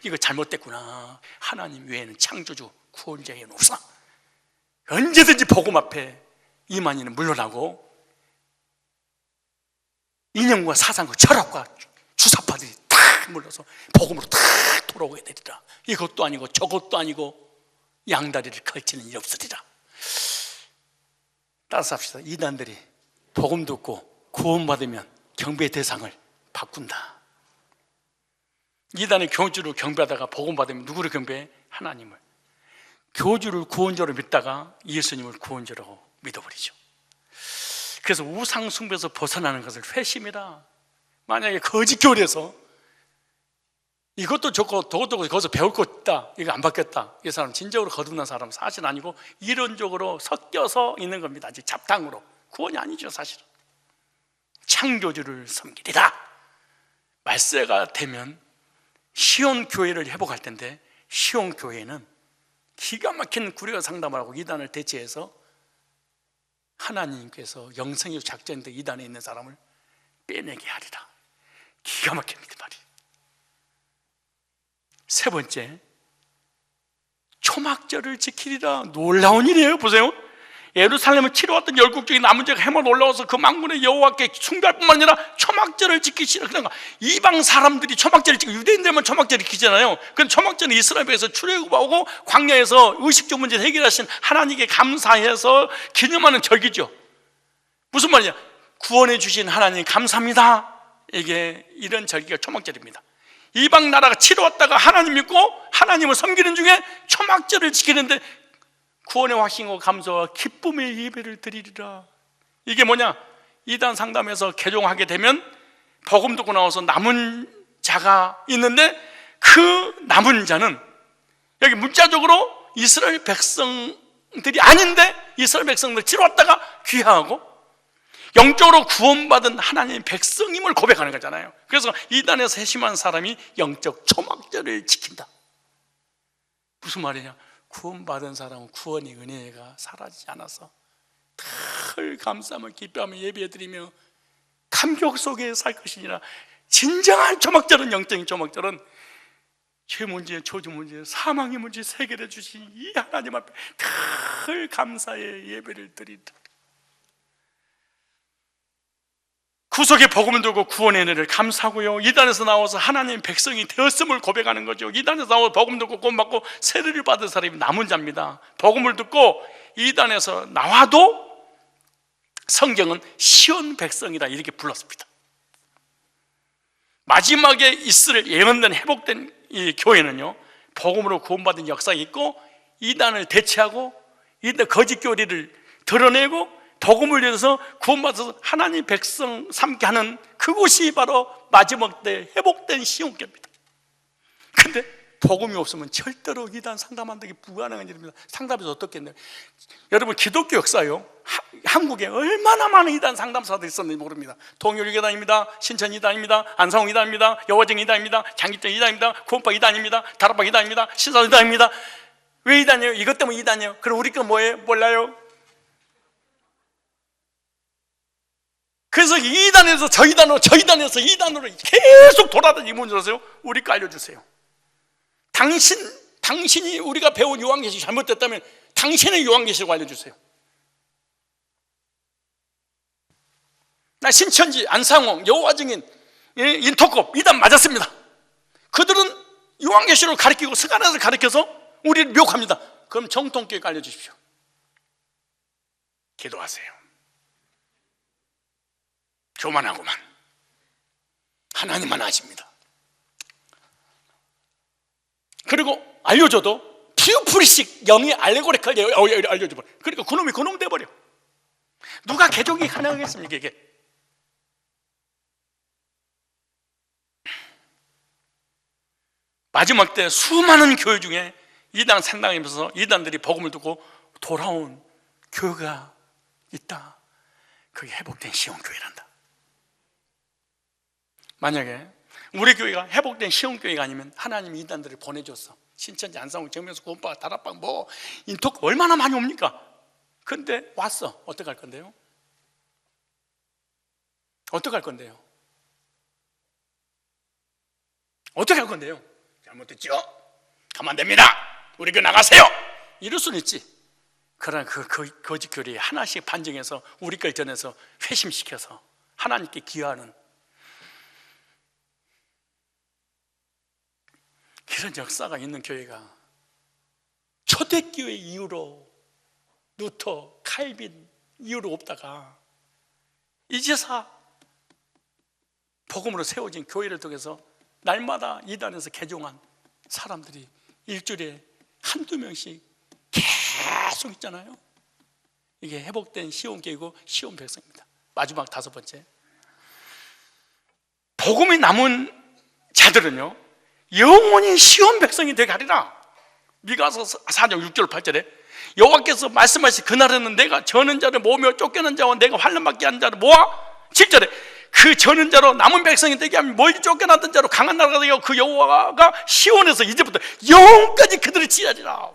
이거 잘못됐구나. 하나님 외에는 창조주 구원자에는 없어. 언제든지 복음 앞에 이만희는 물러나고 이념과 사상과 철학과 주사파들이 탁 물러서 복음으로 탁 돌아오게 되리라. 이것도 아니고 저것도 아니고 양다리를 걸치는 일이 없으리라. 따라서 합시다. 이단들이 복음 듣고 구원받으면 경배 대상을 바꾼다. 이단의 교주를 경배하다가 복음 받으면 누구를 경배해? 하나님을. 교주를 구원자로 믿다가 예수님을 구원자로 믿어버리죠. 그래서 우상 숭배에서 벗어나는 것을 회심이라. 만약에 거짓 교리에서 이것도 좋고 저것도 거기서 배울 거 있다, 이거 안 받겠다, 이 사람 진정으로 거듭난 사람 사실 아니고 이론적으로 섞여서 있는 겁니다. 아직 잡탕으로. 구원이 아니죠 사실은. 창조주를 섬기리라. 말세가 되면 시온 교회를 회복할 텐데, 시온 교회는 기가 막힌 구리가 상담을 하고 이단을 대체해서 하나님께서 영성의 작전인데 이단에 있는 사람을 빼내게 하리라. 기가 막힙니다 말이. 세 번째, 초막절을 지키리라. 놀라운 일이에요. 보세요. 예루살렘을 치러왔던 열국 중에 남은 자가 해마다 올라와서 그 만군의 여호와께 숭배할 뿐만 아니라 초막절을 지키시라. 그러니까 이방 사람들이 초막절을 지키고 유대인들만 초막절을 지키잖아요. 그럼 초막절은 이스라엘에서 출애굽하고 광야에서 의식적 문제를 해결하신 하나님께 감사해서 기념하는 절기죠. 무슨 말이냐? 구원해 주신 하나님 감사합니다. 이게 이런 절기가 초막절입니다. 이방 나라가 치러왔다가 하나님 믿고 하나님을 섬기는 중에 초막절을 지키는데 구원의 확신과 감사와 기쁨의 예배를 드리리라. 이게 뭐냐? 이단 상담에서 개종하게 되면 복음 듣고 나와서 남은 자가 있는데, 그 남은 자는 여기 문자적으로 이스라엘 백성들이 아닌데 이스라엘 백성들 치러왔다가 귀화하고 영적으로 구원받은 하나님의 백성임을 고백하는 거잖아요. 그래서 이단에서 회심한 사람이 영적 초막절을 지킨다. 무슨 말이냐? 구원받은 사람은 구원의 은혜가 사라지지 않아서 늘 감사하며 기뻐하며 예배드리며 감격 속에 살 것이니라. 진정한 초막절은, 영적인 초막절은 죄 문제, 저주 문제, 사망의 문제 해결해 주신 이 하나님 앞에 늘 감사의 예배를 드린다. 구속의 복음을 들고 구원의 은혜를 감사하고요, 이단에서 나와서 하나님의 백성이 되었음을 고백하는 거죠. 이단에서 나와서 복음 듣고 구원받고 세례를 받은 사람이 남은 자입니다. 복음을 듣고 이단에서 나와도 성경은 시온 백성이다 이렇게 불렀습니다. 마지막에 있을 예언된 회복된 이 교회는요, 복음으로 구원받은 역사가 있고 이단을 대체하고 이단 거짓 교리를 드러내고 복음을 위해서 구원받아서 하나님 백성 삼게 하는 그곳이 바로 마지막 때 회복된 시온교입니다. 근데 복음이 없으면 절대로 이단 상담 안 되기 불가능한 일입니다. 상담에서 어떻겠네요. 여러분, 기독교 역사요, 한국에 얼마나 많은 이단 상담사들이 있었는지 모릅니다. 동일 이단입니다, 신천 이단입니다, 안상홍 이단입니다, 여화정 이단입니다, 장기정 이단입니다, 구원파 이단입니다, 다락방 이단입니다, 신사 이단입니다. 왜 이단이에요? 이것 때문에 이단이에요. 그럼 우리 건 뭐예요? 몰라요. 그래서 이 이단에서 저 이단으로, 저 이단에서 이 이단으로 계속 돌아다니는 문 들어서요, 우리 거 알려주세요. 당신이 우리가 배운 요한계시록 잘못됐다면 당신의 요한계시록 알려주세요. 나 신천지, 안상홍, 여호와증인, 인터컵 이단 맞았습니다. 그들은 요한계시록을 가르치고 스가랴를 가르쳐서 우리를 미혹합니다. 그럼 정통교회가 알려주십시오. 기도하세요. 교만하고만 하나님만 아십니다. 그리고 알려줘도 피우프리식 영의 알레고리컬 알려줘버려. 그러니까 그놈이 그놈 돼버려. 누가 개종이 가능하겠습니까? 이게 마지막 때 수많은 교회 중에 이단 상당하면서 이단들이 복음을 듣고 돌아온 교회가 있다. 그게 회복된 시온교회란다. 만약에 우리 교회가 회복된 시온교회가 아니면 하나님이 이단들을 보내줬어. 신천지, 안상홍, 정명수, 구원파, 다락방, 인톡 얼마나 많이 옵니까? 근데 왔어. 어떻게 할 건데요? 어떻게 할 건데요? 어떻게 할 건데요? 잘못했죠? 가만 안 됩니다. 우리 교회 나가세요. 이럴 수는 있지. 그러나 그 거짓 교리 하나씩 반증해서 우리 걸 전해서 회심시켜서 하나님께 기여하는 그런 역사가 있는 교회가 초대교회 이후로 루터, 칼빈 이후로 없다가 이제사 복음으로 세워진 교회를 통해서 날마다 이단에서 개종한 사람들이 일주일에 한두 명씩 계속 있잖아요. 이게 회복된 시온교회고 시온 백성입니다. 마지막 다섯 번째, 복음이 남은 자들은요 영원히 시온 백성이 되게 하리라. 미가서 4장 6절 8절에 여호와께서 말씀하신 그날에는 내가 저는 자를 모으며 쫓겨난 자와 내가 환난받게 하는 자를 모아 7절에 그 저는 자로 남은 백성이 되게 하며 멀리 쫓겨났던 자로 강한 나라가 되고 그 여호와가 시온에서 이제부터 영원까지 그들을 지하리라.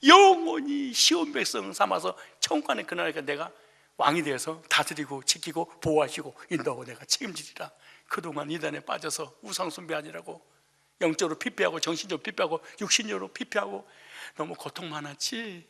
영원히 시온 백성 삼아서 천국안에 그날에 내가 왕이 되어서 다스리고 지키고 보호하시고 인도하고 내가 책임지리라. 그동안 이단에 빠져서 우상숭배하느라고 영적으로 피폐하고 정신적으로 피폐하고 육신적으로 피폐하고 너무 고통 많았지.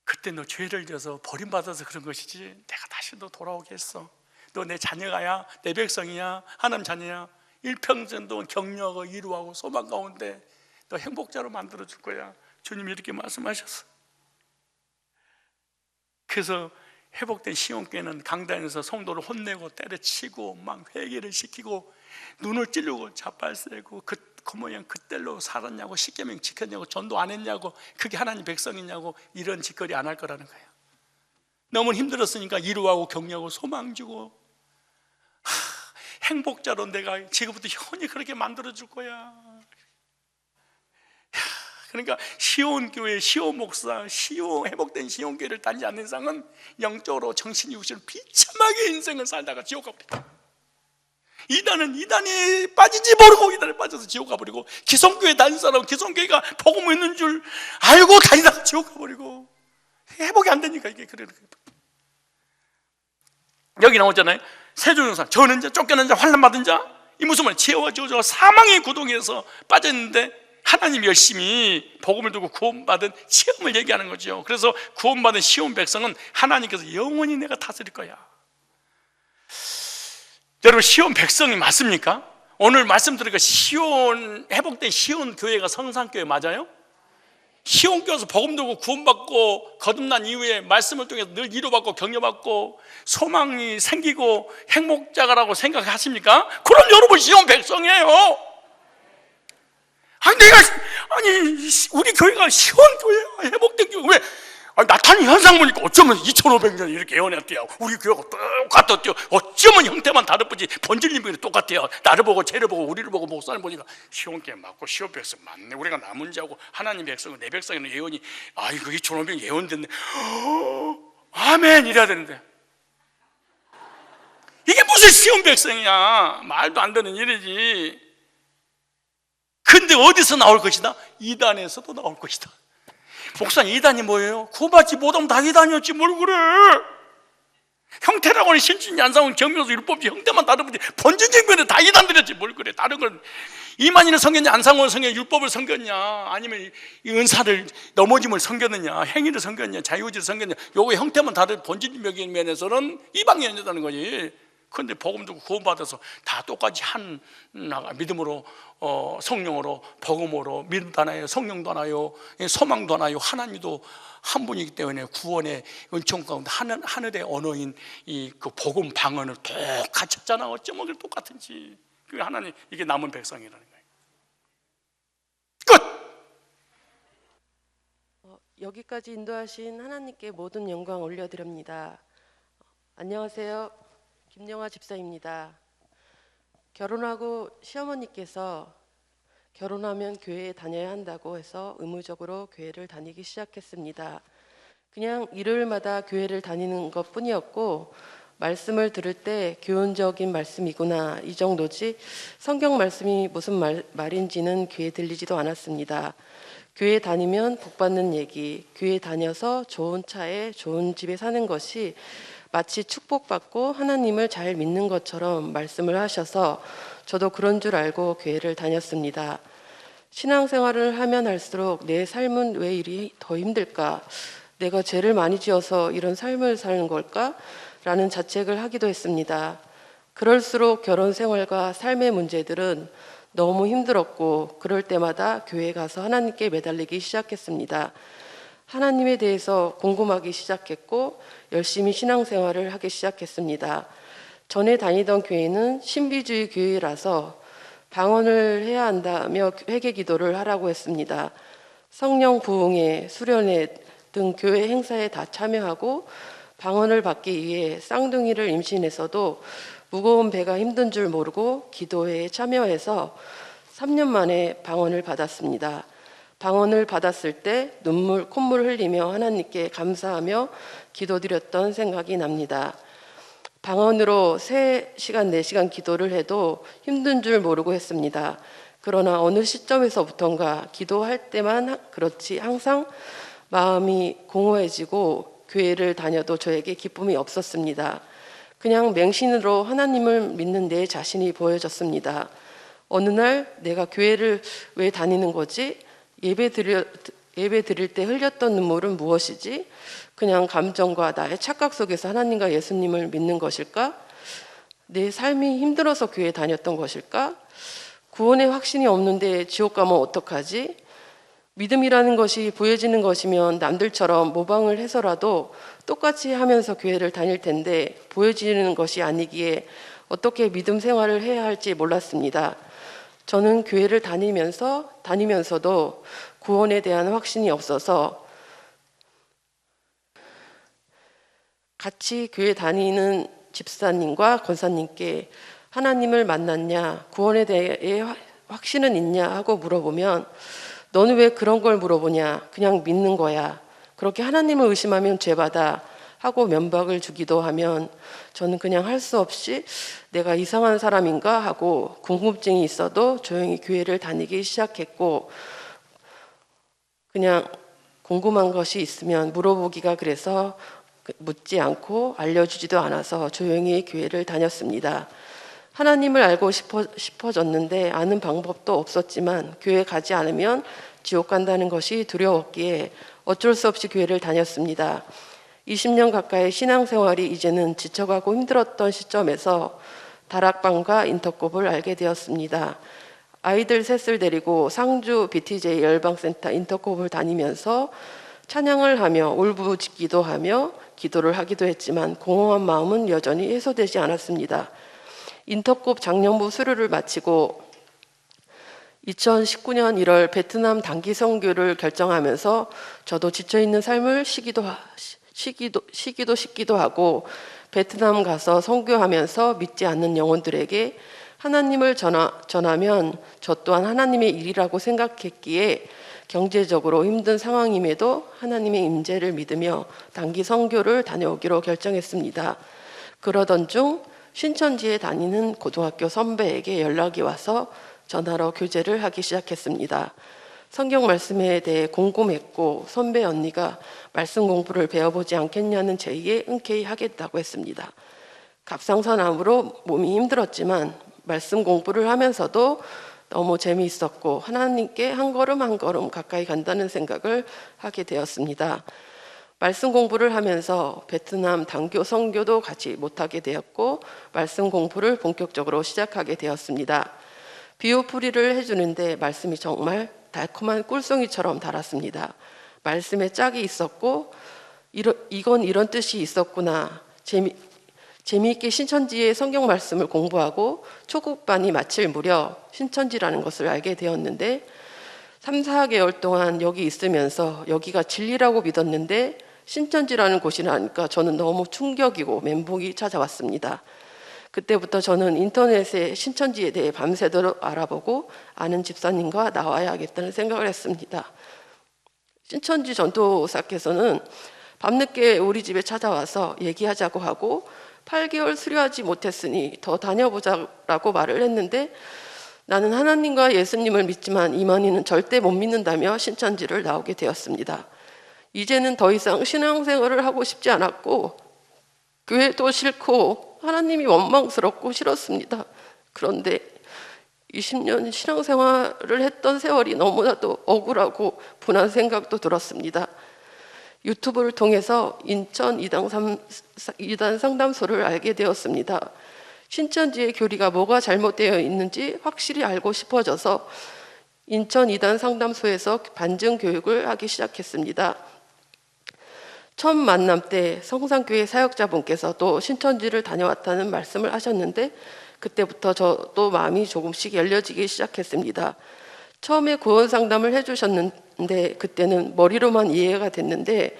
그때 너 죄를 져서 버림받아서 그런 것이지 내가 다시 너 돌아오게 했어. 너 내 자녀가야, 내 백성이야, 하나님 자녀야. 일평생 동안 격려하고 위로하고 소망 가운데 너 행복자로 만들어줄 거야. 주님이 이렇게 말씀하셨어. 그래서 회복된 시온교회는 강단에서 성도를 혼내고 때려치고 막 회개를 시키고 눈을 찌르고 자빨세고 그 모양 그때로 살았냐고, 십계명 지켰냐고, 전도 안 했냐고, 그게 하나님 백성이냐고 이런 짓거리 안 할 거라는 거예요. 너무 힘들었으니까 위로하고 격려하고 소망 주고, 행복자로 내가 지금부터 영원히 그렇게 만들어줄 거야. 그러니까 시온 교회, 시온 목사, 회복된 시온 교회를 다니지 않는 이상은 영적으로 정신 육신으로 비참하게 인생을 살다가 지옥 갑니다. 이단에 빠진지 모르고 이단에 빠져서 지옥 가버리고, 기성교회 다니는 사람은 기성교회가 복음 있는 줄 알고 다니다가 지옥 가버리고, 회복이 안 되니까 이게 그래. 여기 나오잖아요. 세조정사, 저는 자, 쫓겨난 자, 환난 받은 자, 이 무슨 말, 죄와 저주와 사망의 구덩이에서 빠졌는데 하나님 열심히 복음을 두고 구원받은 시험을 얘기하는 거죠. 그래서 구원받은 시온 백성은 하나님께서 영원히 내가 다스릴 거야. 여러분, 시온 백성이 맞습니까? 오늘 말씀드리니까 회복된 시온 교회가 성산교회 맞아요? 시온 교회에서 복음 두고 구원받고 거듭난 이후에 말씀을 통해서 늘 위로받고 격려받고 소망이 생기고 행복자가라고 생각하십니까? 그럼 여러분 시온 백성이에요. 우리 교회가 시온 교회야, 회복된 교회. 왜? 나타난 현상 보니까 어쩌면 2500년 이렇게 예언했대요. 우리 교회가 똑같았대요. 어쩌면 형태만 다를 뿐이지 본질님이 똑같아요. 나를 보고 쟤를 보고 우리를 보고 목사를 보니까 시온 교회 맞고 시온 백성 맞네. 우리가 남은 자고 하나님 백성은 내 백성에는 예언이, 이거 2500년 예언됐네. 아멘 이래야 되는데, 이게 무슨 시온 백성이야. 말도 안 되는 일이지. 근데 어디서 나올 것이다? 이단에서도 나올 것이다. 목사님, 이단이 뭐예요? 구원받지 못하면 다 이단이었지 뭘 그래. 형태라고는 신춘 양상은 경명서 율법지 형태만 다르지 본질적인 면에 다 이단들이었지 뭘 그래. 다른 건 이만희는 섬겼냐, 안상원을 섬겼냐, 율법을 섬겼냐, 아니면 이 은사를 넘어짐을 섬겼느냐, 행위를 섬겼냐, 자유의지를 섬겼냐, 요거 형태만 다른 본질적인 면에서는 이방인이었다는 거지. 그런데 복음 듣고 구원받아서 다 똑같이 한 믿음으로, 성령으로, 복음으로, 믿음도 하나요, 성령도 하나요, 소망도 하나요, 하나님도 한 분이기 때문에 구원의 은총 가운데 하늘의 언어인 그 복음 방언을 똑같이 했잖아. 어쩌면 그게 똑같은지. 그게 하나님, 이게 남은 백성이라는 거예요. 끝! 여기까지 인도하신 하나님께 모든 영광 올려드립니다. 안녕하세요. 김영아 집사입니다. 결혼하고 시어머니께서 결혼하면 교회에 다녀야 한다고 해서 의무적으로 교회를 다니기 시작했습니다. 그냥 일요일마다 교회를 다니는 것 뿐이었고, 말씀을 들을 때 교훈적인 말씀이구나 이 정도지 성경 말씀이 무슨 말인지는 귀에 들리지도 않았습니다. 교회 다니면 복받는 얘기, 교회 다녀서 좋은 차에 좋은 집에 사는 것이 마치 축복받고 하나님을 잘 믿는 것처럼 말씀을 하셔서 저도 그런 줄 알고 교회를 다녔습니다. 신앙생활을 하면 할수록 내 삶은 왜 이리 더 힘들까? 내가 죄를 많이 지어서 이런 삶을 사는 걸까? 라는 자책을 하기도 했습니다. 그럴수록 결혼 생활과 삶의 문제들은 너무 힘들었고, 그럴 때마다 교회에 가서 하나님께 매달리기 시작했습니다. 하나님에 대해서 궁금하기 시작했고 열심히 신앙생활을 하기 시작했습니다. 전에 다니던 교회는 신비주의 교회라서 방언을 해야 한다며 회개 기도를 하라고 했습니다. 성령 부흥회, 수련회 등 교회 행사에 다 참여하고 방언을 받기 위해 쌍둥이를 임신해서도 무거운 배가 힘든 줄 모르고 기도회에 참여해서 3년 만에 방언을 받았습니다. 방언을 받았을 때 눈물, 콧물 흘리며 하나님께 감사하며 기도드렸던 생각이 납니다. 방언으로 3시간, 4시간 기도를 해도 힘든 줄 모르고 했습니다. 그러나 어느 시점에서부턴가 기도할 때만 그렇지 항상 마음이 공허해지고 교회를 다녀도 저에게 기쁨이 없었습니다. 그냥 맹신으로 하나님을 믿는 내 자신이 보여졌습니다. 어느 날 내가 교회를 왜 다니는 거지? 예배 드릴 때 흘렸던 눈물은 무엇이지? 그냥 감정과 나의 착각 속에서 하나님과 예수님을 믿는 것일까? 내 삶이 힘들어서 교회 다녔던 것일까? 구원의 확신이 없는데 지옥 가면 어떡하지? 믿음이라는 것이 보여지는 것이면 남들처럼 모방을 해서라도 똑같이 하면서 교회를 다닐 텐데 보여지는 것이 아니기에 어떻게 믿음 생활을 해야 할지 몰랐습니다. 저는 교회를 다니면서도 구원에 대한 확신이 없어서 같이 교회 다니는 집사님과 권사님께 하나님을 만났냐, 구원에 대해 확신은 있냐 하고 물어보면 너는 왜 그런 걸 물어보냐, 그냥 믿는 거야, 그렇게 하나님을 의심하면 죄받아 하고 면박을 주기도 하면 저는 그냥 할 수 없이 내가 이상한 사람인가 하고 궁금증이 있어도 조용히 교회를 다니기 시작했고, 그냥 궁금한 것이 있으면 물어보기가 그래서 묻지 않고 알려주지도 않아서 조용히 교회를 다녔습니다. 하나님을 알고 싶어졌는데 아는 방법도 없었지만 교회 가지 않으면 지옥 간다는 것이 두려웠기에 어쩔 수 없이 교회를 다녔습니다. 20년 가까이 신앙생활이 이제는 지쳐가고 힘들었던 시점에서 다락방과 인터콥을 알게 되었습니다. 아이들 셋을 데리고 상주 BTJ 열방센터 인터콥을 다니면서 찬양을 하며 울부짖기도 하며 기도를 하기도 했지만 공허한 마음은 여전히 해소되지 않았습니다. 인터콥 작년부 수료를 마치고 2019년 1월 베트남 단기 선교를 결정하면서 저도 지쳐있는 삶을 쉬기도 하고 베트남 가서 선교하면서 믿지 않는 영혼들에게 하나님을 전하면 저 또한 하나님의 일이라고 생각했기에 경제적으로 힘든 상황임에도 하나님의 임재를 믿으며 단기 선교를 다녀오기로 결정했습니다. 그러던 중 신천지에 다니는 고등학교 선배에게 연락이 와서 전화로 교제를 하기 시작했습니다. 성경 말씀에 대해 궁금했고 선배 언니가 말씀 공부를 배워보지 않겠냐는 제의에 흔쾌히 하겠다고 했습니다. 갑상선암으로 몸이 힘들었지만 말씀 공부를 하면서도 너무 재미있었고 하나님께 한 걸음 한 걸음 가까이 간다는 생각을 하게 되었습니다. 말씀 공부를 하면서 베트남 단교 선교도 같이 못하게 되었고 말씀 공부를 본격적으로 시작하게 되었습니다. 비유풀이를 해주는데 말씀이 정말 달콤한 꿀송이처럼 달았습니다. 말씀에 짝이 있었고 이건 이런 뜻이 있었구나. 재미있게 신천지의 성경 말씀을 공부하고 초급반이 마칠 무렵 신천지라는 것을 알게 되었는데 3, 4개월 동안 여기 있으면서 여기가 진리라고 믿었는데 신천지라는 곳이라니까 저는 너무 충격이고 멘붕이 찾아왔습니다. 그때부터 저는 인터넷에 신천지에 대해 밤새도록 알아보고 아는 집사님과 나와야겠다는 생각을 했습니다. 신천지 전도사께서는 밤늦게 우리 집에 찾아와서 얘기하자고 하고 8개월 수료하지 못했으니 더 다녀보자라고 말을 했는데 나는 하나님과 예수님을 믿지만 이만희는 절대 못 믿는다며 신천지를 나오게 되었습니다. 이제는 더 이상 신앙생활을 하고 싶지 않았고 교회도 싫고 하나님이 원망스럽고 싫었습니다. 그런데 20년 신앙생활을 했던 세월이 너무나도 억울하고 분한 생각도 들었습니다. 유튜브를 통해서 인천 이단 상담소를 알게 되었습니다. 신천지의 교리가 뭐가 잘못되어 있는지 확실히 알고 싶어져서 인천 이단 상담소에서 반증 교육을 하기 시작했습니다. 첫 만남 때 성산교회 사역자분께서 또 신천지를 다녀왔다는 말씀을 하셨는데 그때부터 저도 마음이 조금씩 열려지기 시작했습니다. 처음에 구원 상담을 해주셨는데 그때는 머리로만 이해가 됐는데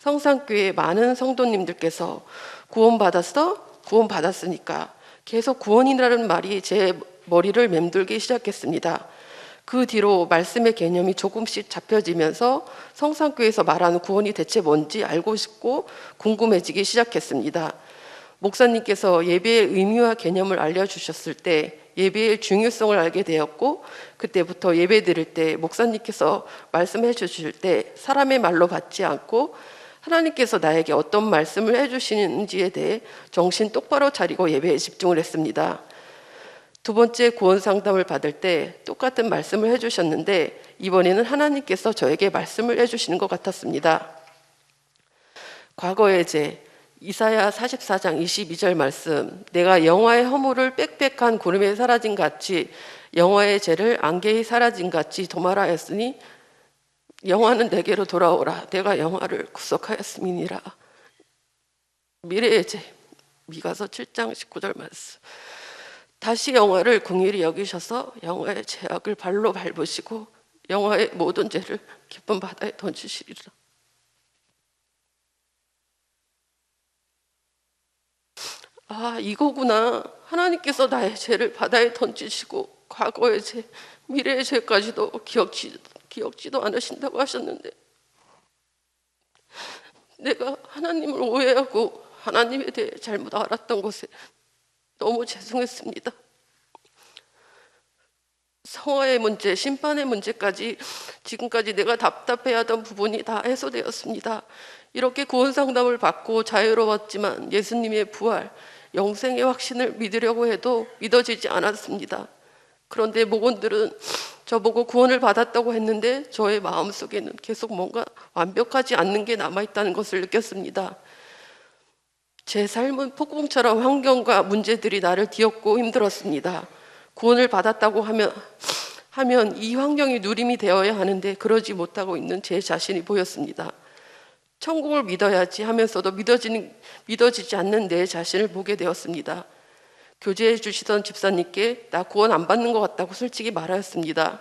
성산교회 많은 성도님들께서 구원받았어? 구원받았으니까 계속 구원이라는 말이 제 머리를 맴돌기 시작했습니다. 그 뒤로 말씀의 개념이 조금씩 잡혀지면서 성산교회에서 말하는 구원이 대체 뭔지 알고 싶고 궁금해지기 시작했습니다. 목사님께서 예배의 의미와 개념을 알려주셨을 때 예배의 중요성을 알게 되었고 그때부터 예배 드릴 때 목사님께서 말씀해 주실 때 사람의 말로 받지 않고 하나님께서 나에게 어떤 말씀을 해주시는지에 대해 정신 똑바로 차리고 예배에 집중을 했습니다. 두 번째 구원 상담을 받을 때 똑같은 말씀을 해주셨는데 이번에는 하나님께서 저에게 말씀을 해주시는 것 같았습니다. 과거의 죄 이사야 44장 22절 말씀 내가 영화의 허물을 빽빽한 구름에 사라진 같이 영화의 죄를 안개에 사라진 같이 도말하였으니 영화는 내게로 돌아오라 내가 영화를 구속하였음이니라. 미래의 죄 미가서 7장 19절 말씀 다시 영화를 긍휼히 여기셔서 영화의 죄악을 발로 밟으시고 영화의 모든 죄를 깊은 바다에 던지시리라. 아, 이거구나. 하나님께서 나의 죄를 바다에 던지시고 과거의 죄, 미래의 죄까지도 기억지도 않으신다고 하셨는데, 내가 하나님을 오해하고 하나님에 대해 잘못 알았던 것에 너무 죄송했습니다. 성화의 문제, 심판의 문제까지 지금까지 내가 답답해하던 부분이 다 해소되었습니다. 이렇게 구원 상담을 받고 자유로웠지만 예수님의 부활, 영생의 확신을 믿으려고 해도 믿어지지 않았습니다. 그런데 목원들은 저보고 구원을 받았다고 했는데 저의 마음속에는 계속 뭔가 완벽하지 않는 게 남아있다는 것을 느꼈습니다. 제 삶은 폭풍처럼 환경과 문제들이 나를 뒤엎고 힘들었습니다. 구원을 받았다고 하면 이 환경이 누림이 되어야 하는데 그러지 못하고 있는 제 자신이 보였습니다. 천국을 믿어야지 하면서도 믿어지지 않는 내 자신을 보게 되었습니다. 교제해 주시던 집사님께 나 구원 안 받는 것 같다고 솔직히 말하였습니다.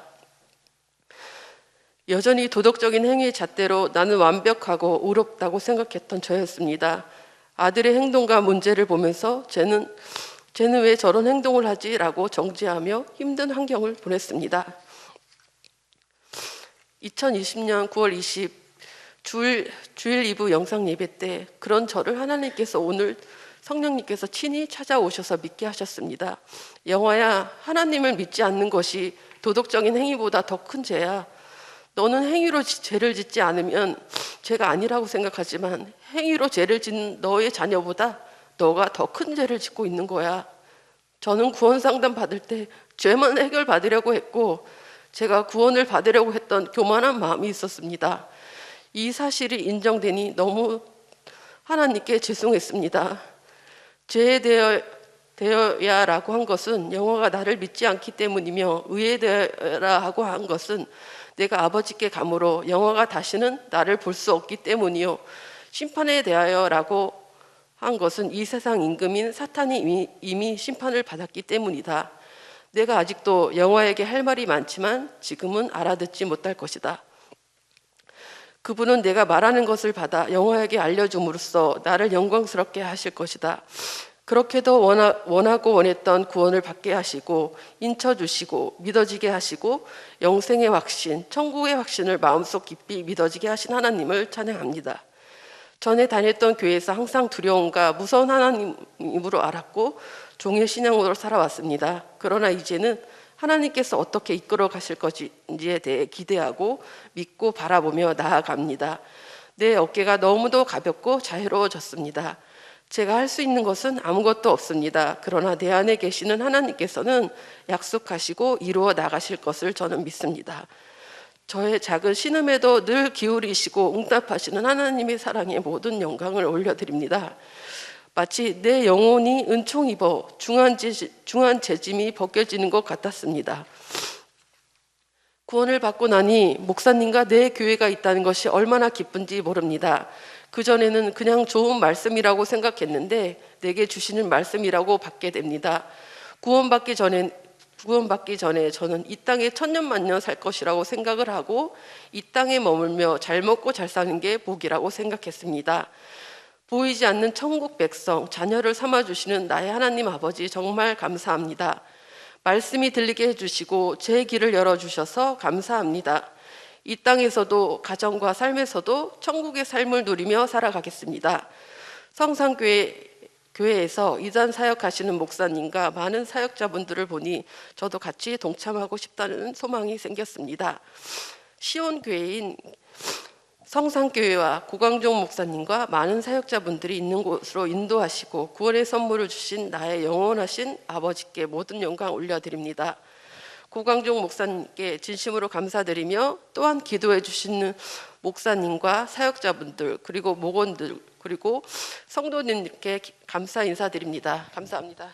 여전히 도덕적인 행위의 잣대로 나는 완벽하고 의롭다고 생각했던 저였습니다. 아들의 행동과 문제를 보면서 쟤는 왜 저런 행동을 하지? 라고 정죄하며 힘든 환경을 보냈습니다. 2020년 9월 20 주일 2부 영상 예배 때 그런 저를 하나님께서 오늘 성령님께서 친히 찾아오셔서 믿게 하셨습니다. 영화야, 하나님을 믿지 않는 것이 도덕적인 행위보다 더 큰 죄야. 너는 행위로 죄를 짓지 않으면 죄가 아니라고 생각하지만 행위로 죄를 짓는 너의 자녀보다 너가 더 큰 죄를 짓고 있는 거야. 저는 구원 상담 받을 때 죄만 해결받으려고 했고 제가 구원을 받으려고 했던 교만한 마음이 있었습니다. 이 사실이 인정되니 너무 하나님께 죄송했습니다. 죄에 되어야라고 한 것은 영화가 나를 믿지 않기 때문이며 의에 되어라 하고 한 것은 내가 아버지께 감으로 영화가 다시는 나를 볼 수 없기 때문이요. 심판에 대하여라고 한 것은 이 세상 임금인 사탄이 이미 심판을 받았기 때문이다. 내가 아직도 영화에게 할 말이 많지만 지금은 알아듣지 못할 것이다. 그분은 내가 말하는 것을 받아 영화에게 알려줌으로써 나를 영광스럽게 하실 것이다. 그렇게도 원하고 원했던 구원을 받게 하시고 인쳐주시고 믿어지게 하시고 영생의 확신, 천국의 확신을 마음속 깊이 믿어지게 하신 하나님을 찬양합니다. 전에 다녔던 교회에서 항상 두려움과 무서운 하나님으로 알았고 종의 신앙으로 살아왔습니다. 그러나 이제는 하나님께서 어떻게 이끌어 가실 것인지에 대해 기대하고 믿고 바라보며 나아갑니다. 내 어깨가 너무도 가볍고 자유로워졌습니다. 제가 할 수 있는 것은 아무것도 없습니다. 그러나 내 안에 계시는 하나님께서는 약속하시고 이루어 나가실 것을 저는 믿습니다. 저의 작은 신음에도 늘 기울이시고 응답하시는 하나님의 사랑에 모든 영광을 올려드립니다. 마치 내 영혼이 은총 입어 중한 재짐이 벗겨지는 것 같았습니다. 구원을 받고 나니 목사님과 내 교회가 있다는 것이 얼마나 기쁜지 모릅니다. 그전에는 그냥 좋은 말씀이라고 생각했는데 내게 주시는 말씀이라고 받게 됩니다. 구원받기 전에 저는 이 땅에 천년만년 살 것이라고 생각을 하고 이 땅에 머물며 잘 먹고 잘 사는 게 복이라고 생각했습니다. 보이지 않는 천국 백성, 자녀를 삼아주시는 나의 하나님 아버지 정말 감사합니다. 말씀이 들리게 해주시고 제 길을 열어주셔서 감사합니다. 이 땅에서도 가정과 삶에서도 천국의 삶을 누리며 살아가겠습니다. 성산교회에서 이단 사역하시는 목사님과 많은 사역자분들을 보니 저도 같이 동참하고 싶다는 소망이 생겼습니다. 시온교회인 성산교회와 고광종 목사님과 많은 사역자분들이 있는 곳으로 인도하시고 구원의 선물을 주신 나의 영원하신 아버지께 모든 영광 올려드립니다. 고광종 목사님께 진심으로 감사드리며 또한 기도해 주시는 목사님과 사역자분들 그리고 목원들 그리고 성도님께 감사 인사드립니다. 감사합니다.